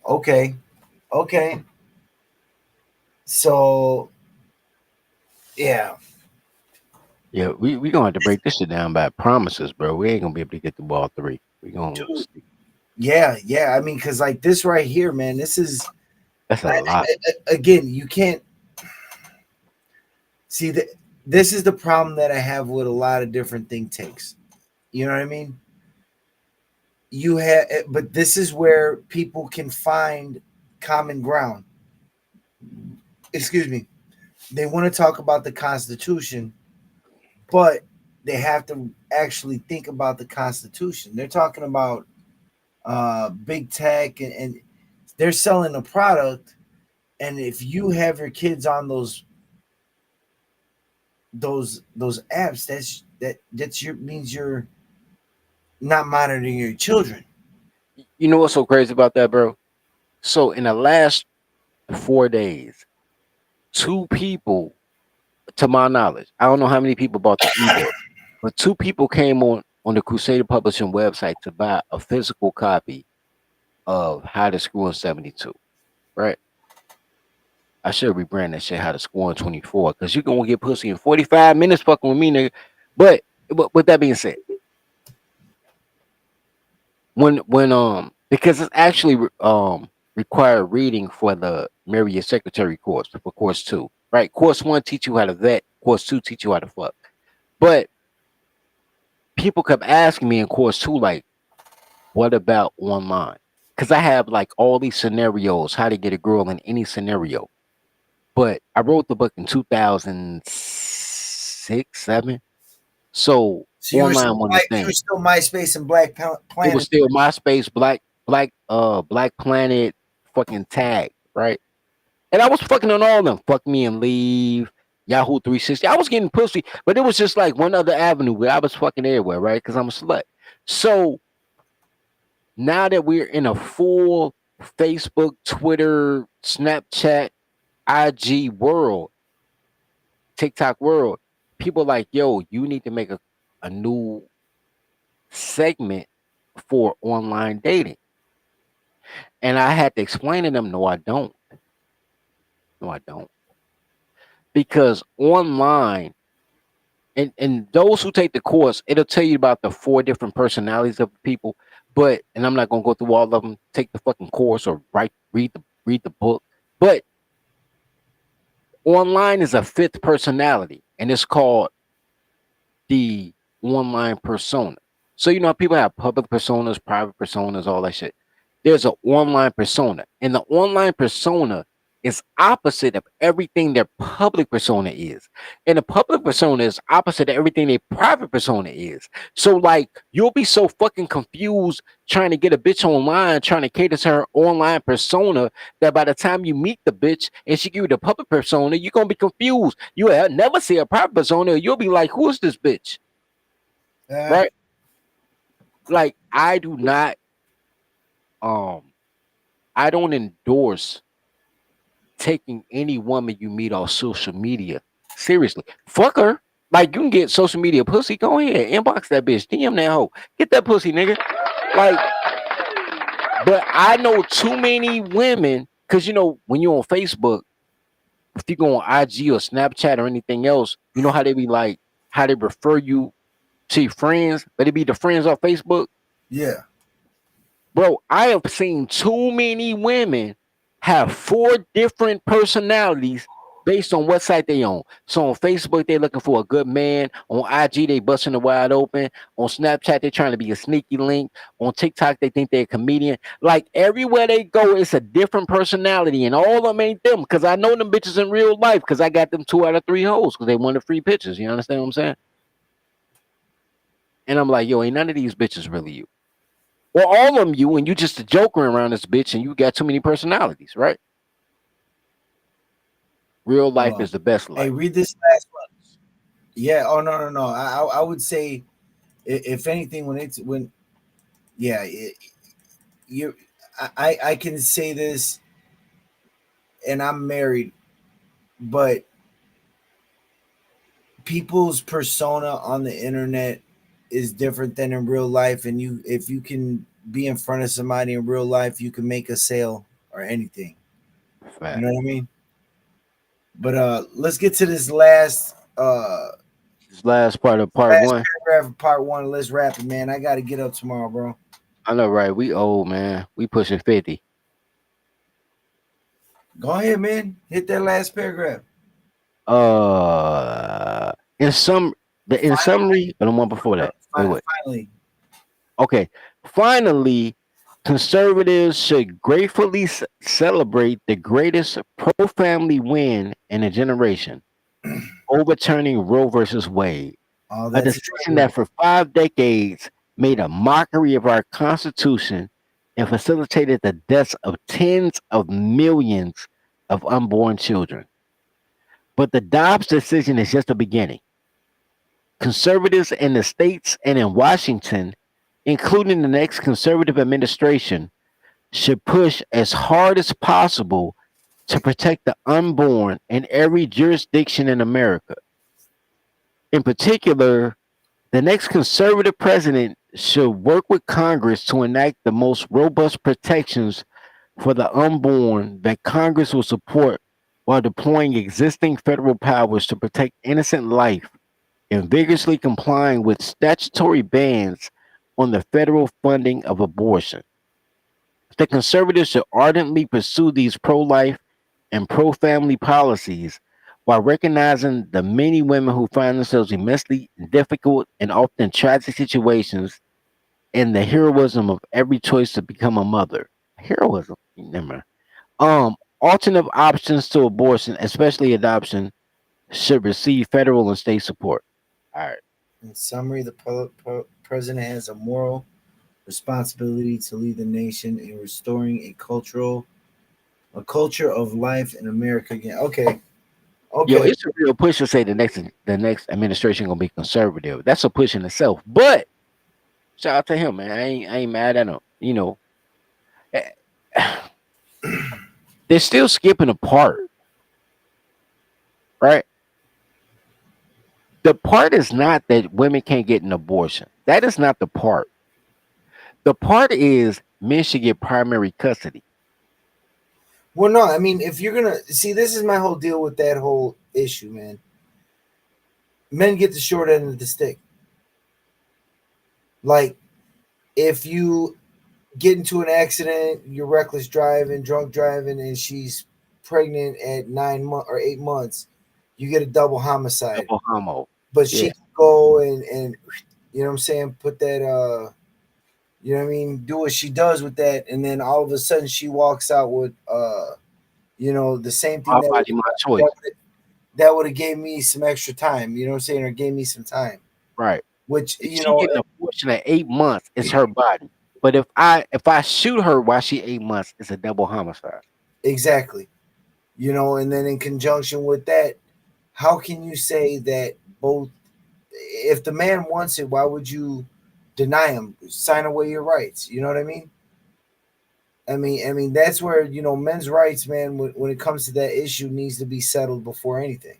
Okay. Okay. So, yeah. Yeah, we gonna have to break this shit down by promises, bro. We ain't gonna be able to get through all three. We gonna Dude. Yeah. I mean, because like this right here, man, this is, that's a lot. again, you can't see that. This is the problem that I have with a lot of different think tanks. You know what I mean? You have, but this is where people can find common ground. Excuse me. They want to talk about the Constitution, but they have to actually think about the Constitution. They're talking about big tech, and they're selling a product. And if you have your kids on those apps, that's your means you're not monitoring your children. You know what's so crazy about that, bro? So in the last 4 days, 2 people, to my knowledge, I don't know how many people bought the ebook, but 2 people came on the Crusader Publishing website to buy a physical copy of How to Screw in 72. Right? I should rebrand that shit How to Screw in 24 because you gonna get pussy in 45 minutes fucking with me, nigga. But with that being said, when because it's actually required reading for the Marry Your Secretary course for course 2, right? Course 1 teach you how to vet, course 2 teach you how to fuck. But people kept asking me in course 2, like, what about online? Because I have like all these scenarios, how to get a girl in any scenario. But I wrote the book in 2006, 7. So So online one of the you were things. still MySpace and Black It Planet. was still MySpace, Black Planet, fucking Tag, right? And I was fucking on all of them. Fuck Me and Leave, Yahoo 360. I was getting pussy, but it was just like one other avenue where I was fucking everywhere, right? Because I'm a slut. So now that we're in a full Facebook, Twitter, Snapchat, IG world, TikTok world, people like, yo, you need to make a new segment for online dating. And I had to explain to them, no, I don't. No, I don't. Because online, and those who take the course, it'll tell you about the 4 different personalities of people. But and I'm not gonna go through all of them. Take the fucking course or read the book. But online is a 5th personality, and it's called the online persona. So you know how people have public personas, private personas, all that shit. There's an online persona, and the online persona is opposite of everything their public persona is, and the public persona is opposite of everything their private persona is. So like you'll be so fucking confused trying to get a bitch online, trying to cater to her online persona, that by the time you meet the bitch and she give you the public persona, you're gonna be confused. You'll never see a private persona. You'll be like, "Who is this bitch?" Right? Like I do not, I don't endorse taking any woman you meet off social media seriously. Fuck her. Like you can get social media pussy. Go ahead, inbox that bitch, DM that hoe, get that pussy, nigga. Like, but I know too many women because you know when you're on Facebook, if you go on IG or Snapchat or anything else, you know how they be like, how they refer you to your friends, but it be the friends on Facebook. Yeah. Bro, I have seen too many women have 4 different personalities based on what site they on. So on Facebook, they're looking for a good man. On IG, they busting it wide open. On Snapchat, they're trying to be a sneaky link. On TikTok, they think they're a comedian. Like everywhere they go, it's a different personality, and all of them ain't them. Because I know them bitches in real life. Because I got them 2 out of 3 hoes because they wanted free pictures. You understand what I'm saying? And I'm like, yo, ain't none of these bitches really you. Or all of them you, and you just a joker around this bitch, and you got too many personalities, right? Real life is the best Hey, life. read this last one. Yeah. Oh no. I would say, if anything, you, I can say this, and I'm married, but people's persona on the internet is different than in real life, and if you can be in front of somebody in real life, you can make a sale or anything. Fact. You know what I mean? But let's get to this last This last part of part 1. paragraph of part 1. Let's wrap it, man. I got to get up tomorrow, bro. I know, right? We old, man. We pushing 50. Go ahead, man. Hit that last paragraph. In summary, but the one before that. Wait. Finally. Okay. Finally, conservatives should gratefully celebrate the greatest pro-family win in a generation, overturning Roe versus Wade, Oh, a that's decision that for 5 decades made a mockery of our Constitution and facilitated the deaths of tens of millions of unborn children. But the Dobbs decision is just the beginning. Conservatives in the states and in Washington including the next conservative administration, should push as hard as possible to protect the unborn in every jurisdiction in America. In particular, the next conservative president should work with Congress to enact the most robust protections for the unborn that Congress will support while deploying existing federal powers to protect innocent life and vigorously complying with statutory bans on the federal funding of abortion. The conservatives should ardently pursue these pro life and pro family policies while recognizing the many women who find themselves immensely difficult and often tragic situations and the heroism of every choice to become a mother. Heroism? Never mind. Alternative options to abortion, especially adoption, should receive federal and state support. All right. In summary, the president has a moral responsibility to lead the nation in restoring a culture of life in America again. Okay. Yo, Okay. it's a real push to say the next administration gonna be conservative. That's a push in itself. But shout out to him, man. I ain't mad at him. You know, eh, they're still skipping a part, right? The part is not that women can't get an abortion. That is not the part. The part is men should get primary custody. Well, no, I mean, if you're gonna see, this is my whole deal with that whole issue, man. Men get the short end of the stick. Like, if you get into an accident, you're reckless driving, drunk driving, and she's pregnant at 9 months or 8 months, you get a double homicide. Double homo. But she Yeah. can go and you know what I'm saying, put that you know what I mean, do what she does with that, and then all of a sudden she walks out with you know, the same thing My that body, my choice. that would have gave me some extra time, you know what I'm saying, or gave me some time. Right. Which If you she know, get an abortion at 8 months, it's her body. But if I shoot her while she 8 months, it's a double homicide. exactly. You know, and then in conjunction with that, how can you say that both if the man wants it, why would you deny him? Sign away your rights. You know what I mean? I mean that's where, you know, men's rights, man, when it comes to that issue, needs to be settled before anything.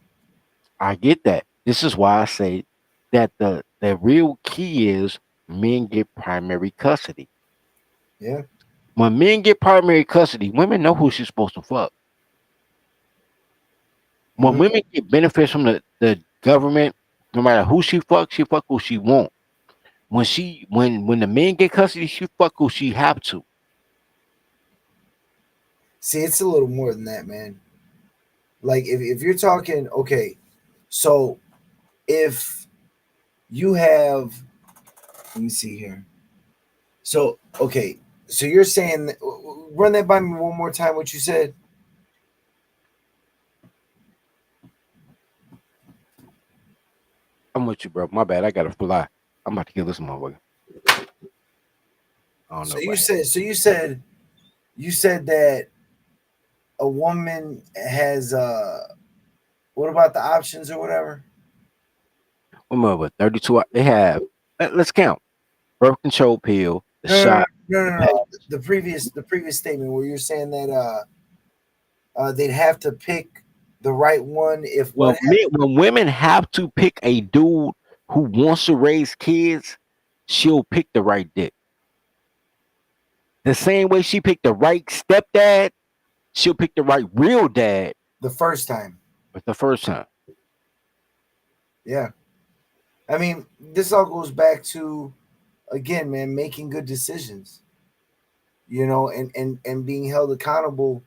I get that. This is why I say that the real key is men get primary custody. Yeah. When men get primary custody, women know who she's supposed to fuck. When Mhm. women get benefits from the government, no matter who she fuck who she want. When the men get custody, she fuck who she have to. See, it's a little more than that, man. Like if you're talking, okay, so if you have, let me see here. So okay, so you're saying run that by me one more time. What you said? I'm with you, bro. My bad. I gotta fly. I'm about to kill this motherfucker. I don't know. So you About said, you said that a woman has what about the options or whatever? I'm over 32. They have. Let's count. Birth control pill, the No, no, shot, no, no, the no, patch. no. The previous statement where you're saying that they'd have to pick the right one if what When women have to pick a dude who wants to raise kids, she'll pick the right dick. The same way she picked the right stepdad, she'll pick the right real dad the first time. with the first time. Yeah. I mean, this all goes back to, again, man, making good decisions, you know, and being held accountable,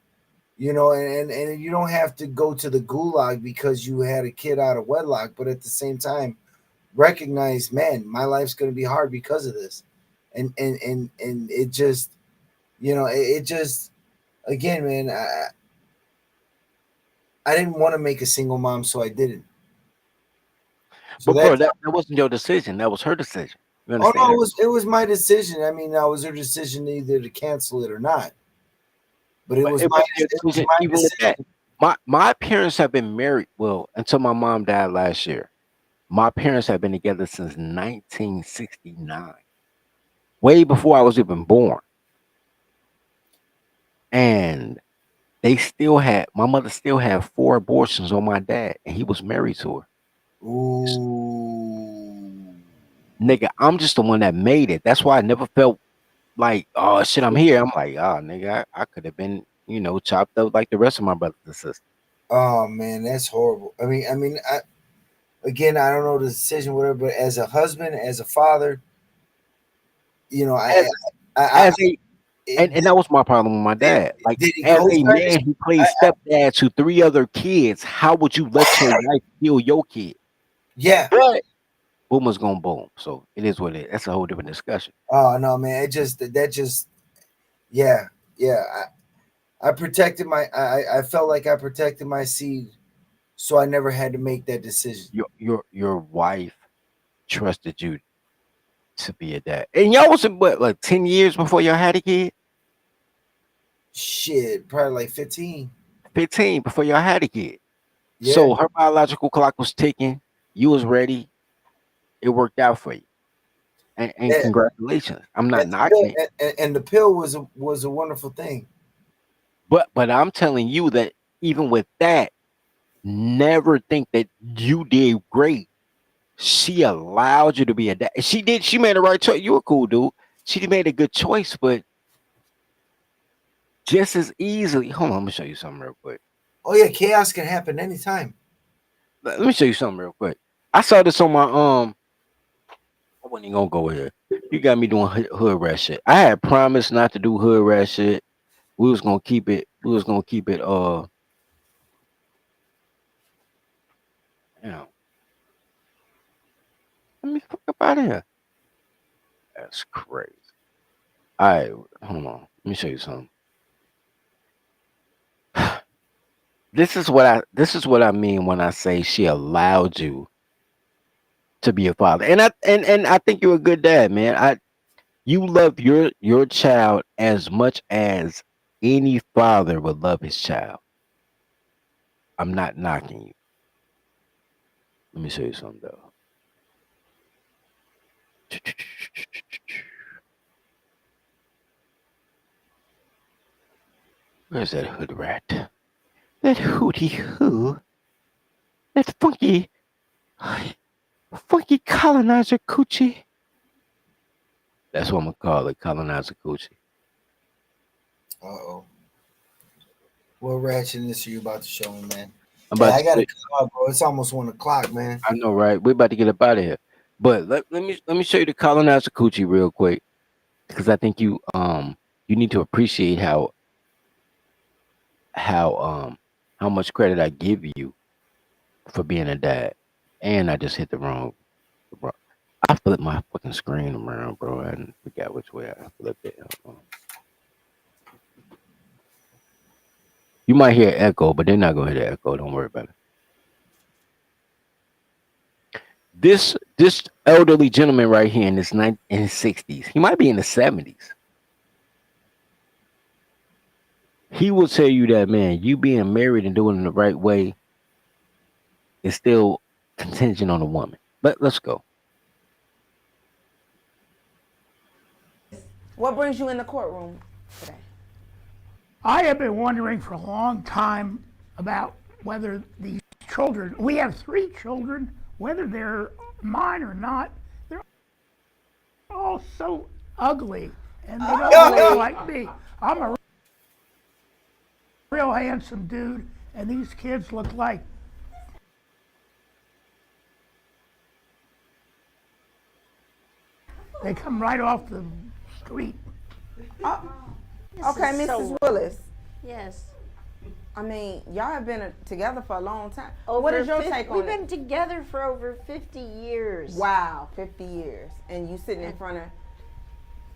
you know, and you don't have to go to the gulag because you had a kid out of wedlock, but at the same time, recognize, man, my life's going to be hard because of this. And it just, you know, it just, again, man, I didn't want to make a single mom, so I didn't. So But bro, that's, that wasn't your decision. That was her decision. You oh no, understand? it was my decision. I mean, that was her decision either to cancel it or not. But it But was it my wasn't your it was decision my even with that. decision. My parents have been married, well, until my mom died last year. My parents have been together since 1969. way before I was even born. And my mother still had 4 abortions on my dad, and he was married to her. Ooh. Nigga, I'm just the one that made it. That's why I never felt like, oh shit, I'm here. I'm like, oh nigga, I could have been, chopped up like the rest of my brothers and sisters. Oh man, that's horrible. Again, I don't know the decision, whatever, but as a husband, as a father, As I as a and that was my problem with my dad. Like, did he as a co-sign? man who played stepdad to 3 other kids, how would you let your wife kill your kid? Yeah. But boom is gonna boom. So it is what it is. That's a whole different discussion. Oh no, man. Yeah, yeah. I protected I felt like I protected my seed, so I never had to make that decision. Your wife trusted you to be a dad, and y'all was what, like 10 years before y'all had a kid. Shit, probably like 15. 15 before y'all had a kid. Yeah. So her biological clock was ticking. You was ready. It worked out for you. And Yeah. congratulations. I'm not knocking it. And the pill was a wonderful thing. But I'm telling you that even with that, never think that you did great. She allowed you to be a dad. She did. She made the right choice. You a cool dude. She made a good choice, but just as easily. Hold on, let me show you something real quick. Oh yeah, chaos can happen anytime. Let me show you something real quick. I saw this on my I wasn't even gonna go here. You got me doing hood rat shit. I had promised not to do hood rat shit. We was gonna keep it. Let me fuck up out of here. That's crazy. All right, hold on. Let me show you something. This is what I mean when I say she allowed you to be a father. And I think you're a good dad, man. You love your child as much as any father would love his child. I'm not knocking you. Let me show you something though. Where's that hood rat? That hootie hoo. That funky colonizer coochie. That's what I'm gonna call it, colonizer coochie. Uh-oh. What ratchetness are you about to show me, man? I'm Hey, about I to gotta say, come out, bro. It's almost 1 o'clock, man. I know, right? We're about to get up out of here. But let me show you the colonizer coochie real quick. Because I think you need to appreciate how much credit I give you for being a dad. And I just hit the wrong. I flipped my fucking screen around, bro. I forgot which way I flipped it. Hold on. You might hear echo, but they're not gonna hear the echo. Don't worry about it. This elderly gentleman right here in his 60s, he might be in the 70s. He will tell you that, man, you being married and doing it the right way is still contingent on a woman. Let's go. What brings you in the courtroom today? I have been wondering for a long time about whether these children, we have 3 children, whether they're mine or not, they're all so ugly and they don't look like me. I'm a real handsome dude and these kids look like they come right off the street. Okay, is so Mrs. Willis. Yes. I mean, y'all have been together for a long time. Over What is your 50 take on We've it? been together for over 50 years. Wow, 50 years. And you sitting in front of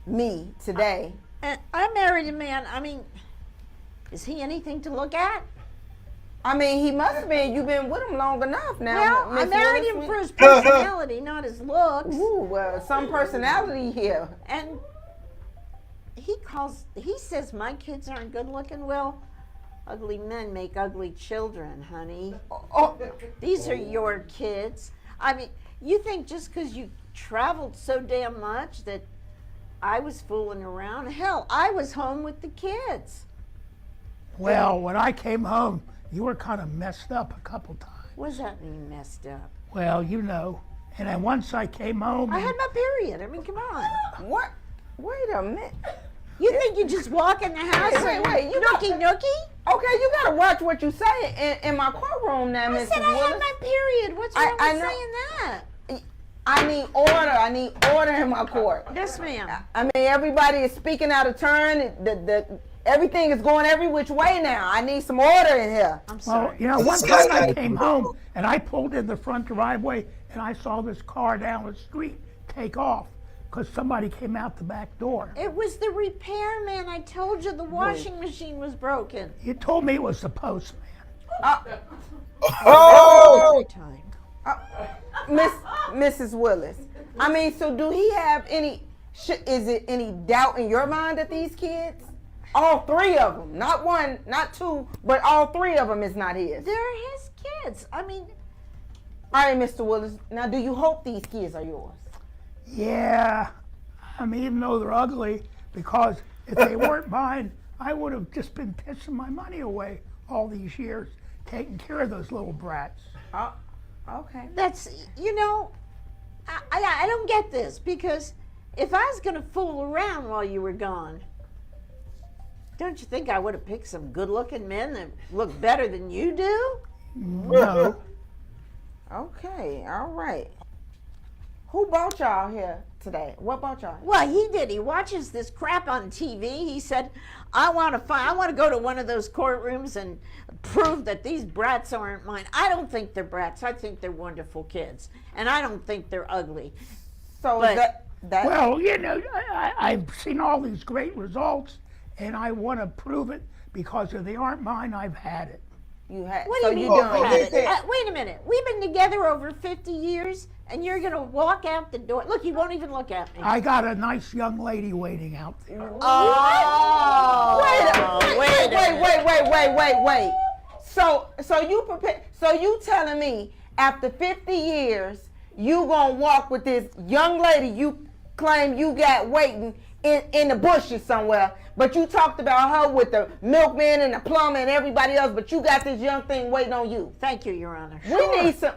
me today. And I married a man. I mean, is he anything to look at? I mean, he must have been. You've been with him long enough now. Well, I Miss married Willis. him for his personality, not his looks. Ooh, well, some personality here. And he says my kids aren't good looking. Well, ugly men make ugly children, honey. Oh, These are your kids. I mean, you think just because you traveled so damn much that I was fooling around. Hell, I was home with the kids. Well, when I came home, you were kind of messed up a couple times. What does that mean, messed up? Well, you know. And then once I came home, I had my period. I mean, come on. What? Wait a minute. You think you just walk in the house and wait, you nookie nookie? Okay, you gotta watch what you say in my courtroom now, I Mrs. said I had Willis. my period. What's wrong I with know. saying that? I need order. I need order in my court. Yes, ma'am. I mean, everybody is speaking out of turn. Everything is going every which way now. I need some order in here. I'm well, sorry. you know, one time I came home and I pulled in the front driveway and I saw this car down the street take off because somebody came out the back door. It was the repairman. I told you the washing machine was broken. You told me it was the postman. Oh, Every time. Mrs. Willis. I mean, so do he have any? Is it any doubt in your mind that these kids, all three of them, not one, not two, but all three of them is not his? They're his kids. I mean, All right, Mr. Willis. Now, do you hope these kids are yours? Yeah, I mean, even though they're ugly, because if they weren't mine, I would have just been pissing my money away all these years taking care of those little brats. Okay. that's, you know, I don't get this because if I was going to fool around while you were gone, don't you think I would have picked some good looking men that look better than you do? No, Okay. All right. Who brought y'all here today? What brought y'all? Well, he did. He watches this crap on TV. He said, I want to go to one of those courtrooms and prove that these brats aren't mine. I don't think they're brats. I think they're wonderful kids. And I don't think they're ugly. So But- that well, you know, I've seen all these great results, and I want to prove it because if they aren't mine, I've had it. you had. What do so you mean you you done had did it? that. Wait a minute. We've been together over 50 years, and you're going to walk out the door. Look, you won't even look at me. I got a nice young lady waiting out there. Wait. So you prepare. So you telling me after 50 years you gonna walk with this young lady you claim you got waiting in the bushes somewhere, but you talked about her with the milkman and the plumber and everybody else, but you got this young thing waiting on you. Thank you, Your Honor. We need some.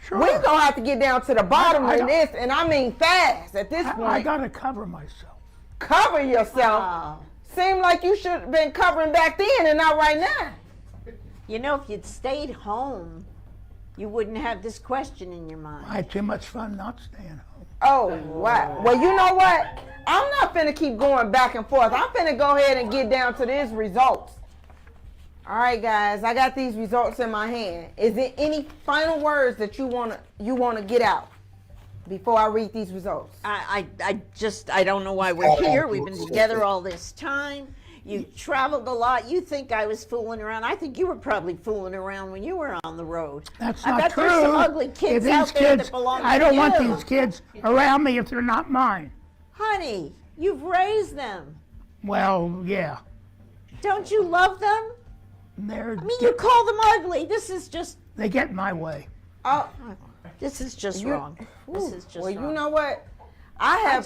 Sure. We gonna have to get down to the bottom I of don't- this, and I mean fast at this I point. got to cover myself. Cover yourself. Oh. Seemed like you should have been covering back then and not right now. You know, if you'd stayed home, you wouldn't have this question in your mind. I had too much fun not staying home. Oh, wow. Well, you know what? I'm not finna keep going back and forth. I'm finna go ahead and get down to these results. All right, guys, I got these results in my hand. Is there any final words that you wanna get out before I read these results? I don't know why we're here. We've been together all this time. You traveled a lot. You think I was fooling around. I think you were probably fooling around when you were on the road. That's I not bet true. there's some ugly If kids these out there kids, that belong I to don't want you. these kids around me if they're not mine. Honey, you've raised them. Well, yeah. Don't you love them? They're, I mean, you call them ugly. This is just they get in my way. Oh, wrong. This is just well, wrong. you know what? I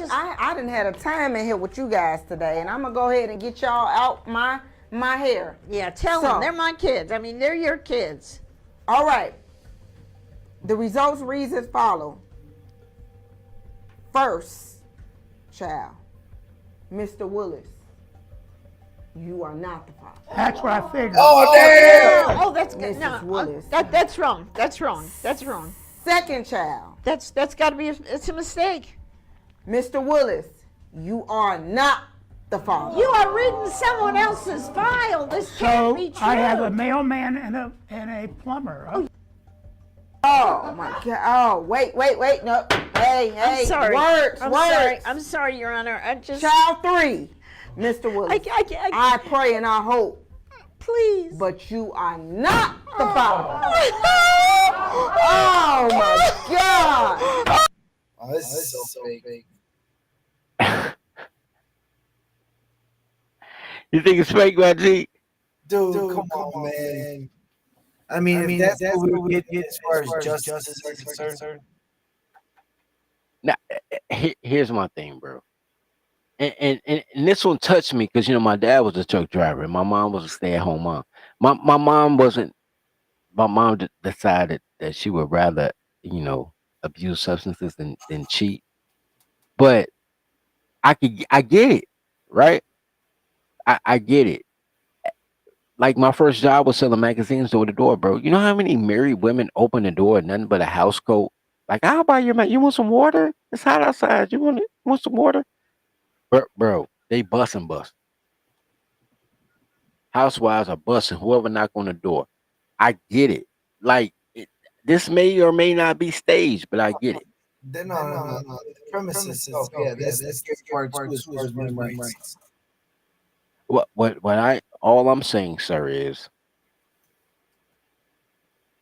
didn't had a time in here with you guys today, and I'm gonna go ahead and get y'all out my hair. Yeah, tell So- them. They're my kids. I mean, they're your kids. All right. The results reads as follow. First, child, Mr. Willis, you are not the father. That's what I figured. Oh, damn! Oh, that's good. Mrs. No, Willis. that's wrong. That's wrong. That's wrong. Second child, That's got to be. It's a mistake. Mr. Willis, you are not the father. You are reading someone else's file. This can't So be true. I have a mailman and a plumber. Oh my God! Oh, wait! No, hey! I'm sorry. Words. I'm sorry, Your Honor. I just. Child 3, Mr. Willis. I pray and I hope, please. but you are not the father. Oh my God! Oh, this is so fake. You think it's fake, G? Dude, come on, man. I mean, if that's what we get as far as justice is concerned. Now, here's my thing, bro. And this one touched me because my dad was a truck driver and my mom was a stay-at-home mom. My mom wasn't. My mom decided that she would rather abuse substances than cheat. But I get it, right? I get it. Like my first job was selling magazines door to door, bro. You know how many married women open the door and nothing but a house coat? Like, I'll buy your man. You want some water? It's hot outside. You want it? You want some water? Bro, they bust and bust. Housewives are busting whoever knock on the door. I get it. Like this may or may not be staged, but I get it. No. The premise itself, yeah, that's part two as far as women's rights. What all I'm saying, sir, is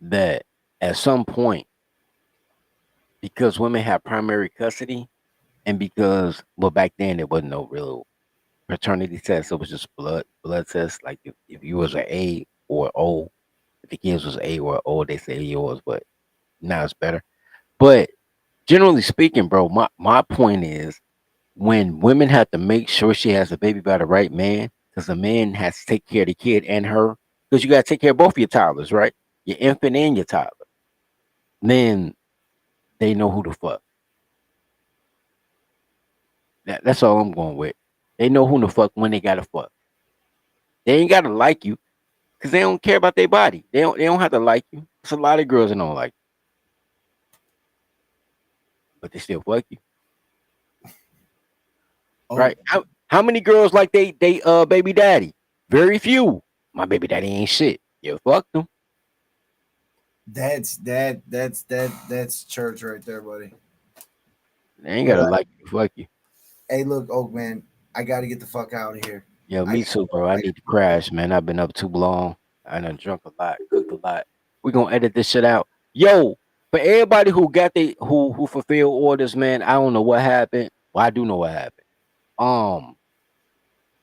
that at some point, because women have primary custody, and because back then there wasn't no real paternity test, it was just blood test. Like if you was an A or O, if the kids was A or O, they say yours, but now it's better. But generally speaking, bro, my point is when women have to make sure she has a baby by the right man, because the man has to take care of the kid and her, because you got to take care of both your toddlers, right? Your infant and your toddler. Then they know who to fuck. That's all I'm going with. They know who to fuck when they gotta fuck. They ain't gotta like you, because they don't care about their body. They don't have to like you. There's a lot of girls that don't like you, but they still fuck you. Oh, Right? How many girls like they baby daddy? Very few. My baby daddy ain't shit. You fuck them. That's church right there, buddy. They ain't gotta Well, like you. Fuck you. Hey, look, Oak man, I got to get the fuck out of here. Yo, me too, bro. I need to crash, man. I've been up too long. I done drunk a lot, cooked a lot. We gonna edit this shit out. Yo, for everybody who got who fulfilled orders, man, I don't know what happened. Well, I do know what happened.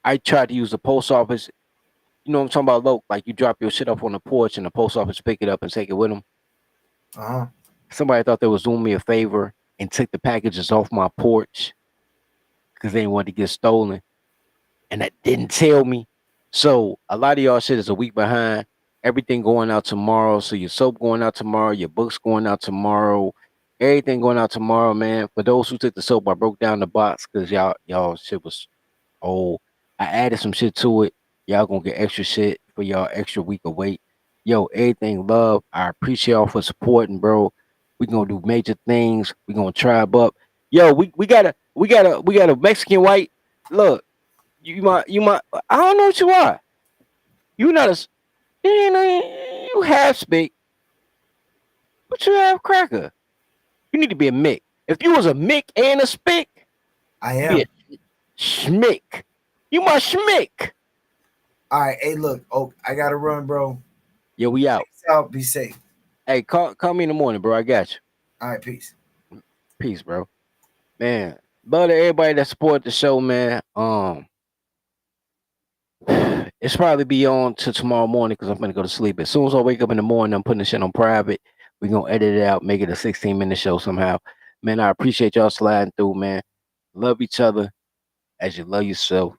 I tried to use the post office. You know what I'm talking about, Loke? Like you drop your shit up on the porch and the post office pick it up and take it with them. Uh-huh. Somebody thought they was doing me a favor and took the packages off my porch because they didn't want to get stolen. And that didn't tell me. So a lot of y'all shit is a week behind. Everything going out tomorrow. So your soap going out tomorrow, your books going out tomorrow, everything going out tomorrow, man. For those who took the soap, I broke down the box because y'all shit was old. I added some shit to it. Y'all gonna get extra shit for y'all extra week of wait. Yo, everything love. I appreciate y'all for supporting, bro. We gonna do major things. We gonna tribe up. Yo, we got a Mexican white. Look, you might I don't know what you are. You not a you half speak, but you have cracker. You need to be a Mick. If you was a Mick and a spick, I you am. be a schmick. You my schmick. All right. Hey, look, Oak, I got to run, bro. Yo, we out. Peace out. Be safe. Hey, call me in the morning, bro. I got you. All right. Peace. Peace, bro. Man, love to everybody that support the show, man. It's probably be on to tomorrow morning because I'm gonna go to sleep. As soon as I wake up in the morning, I'm putting the shit on private. We're gonna edit it out, make it a 16-minute show somehow. Man, I appreciate y'all sliding through, man. Love each other as you love yourself.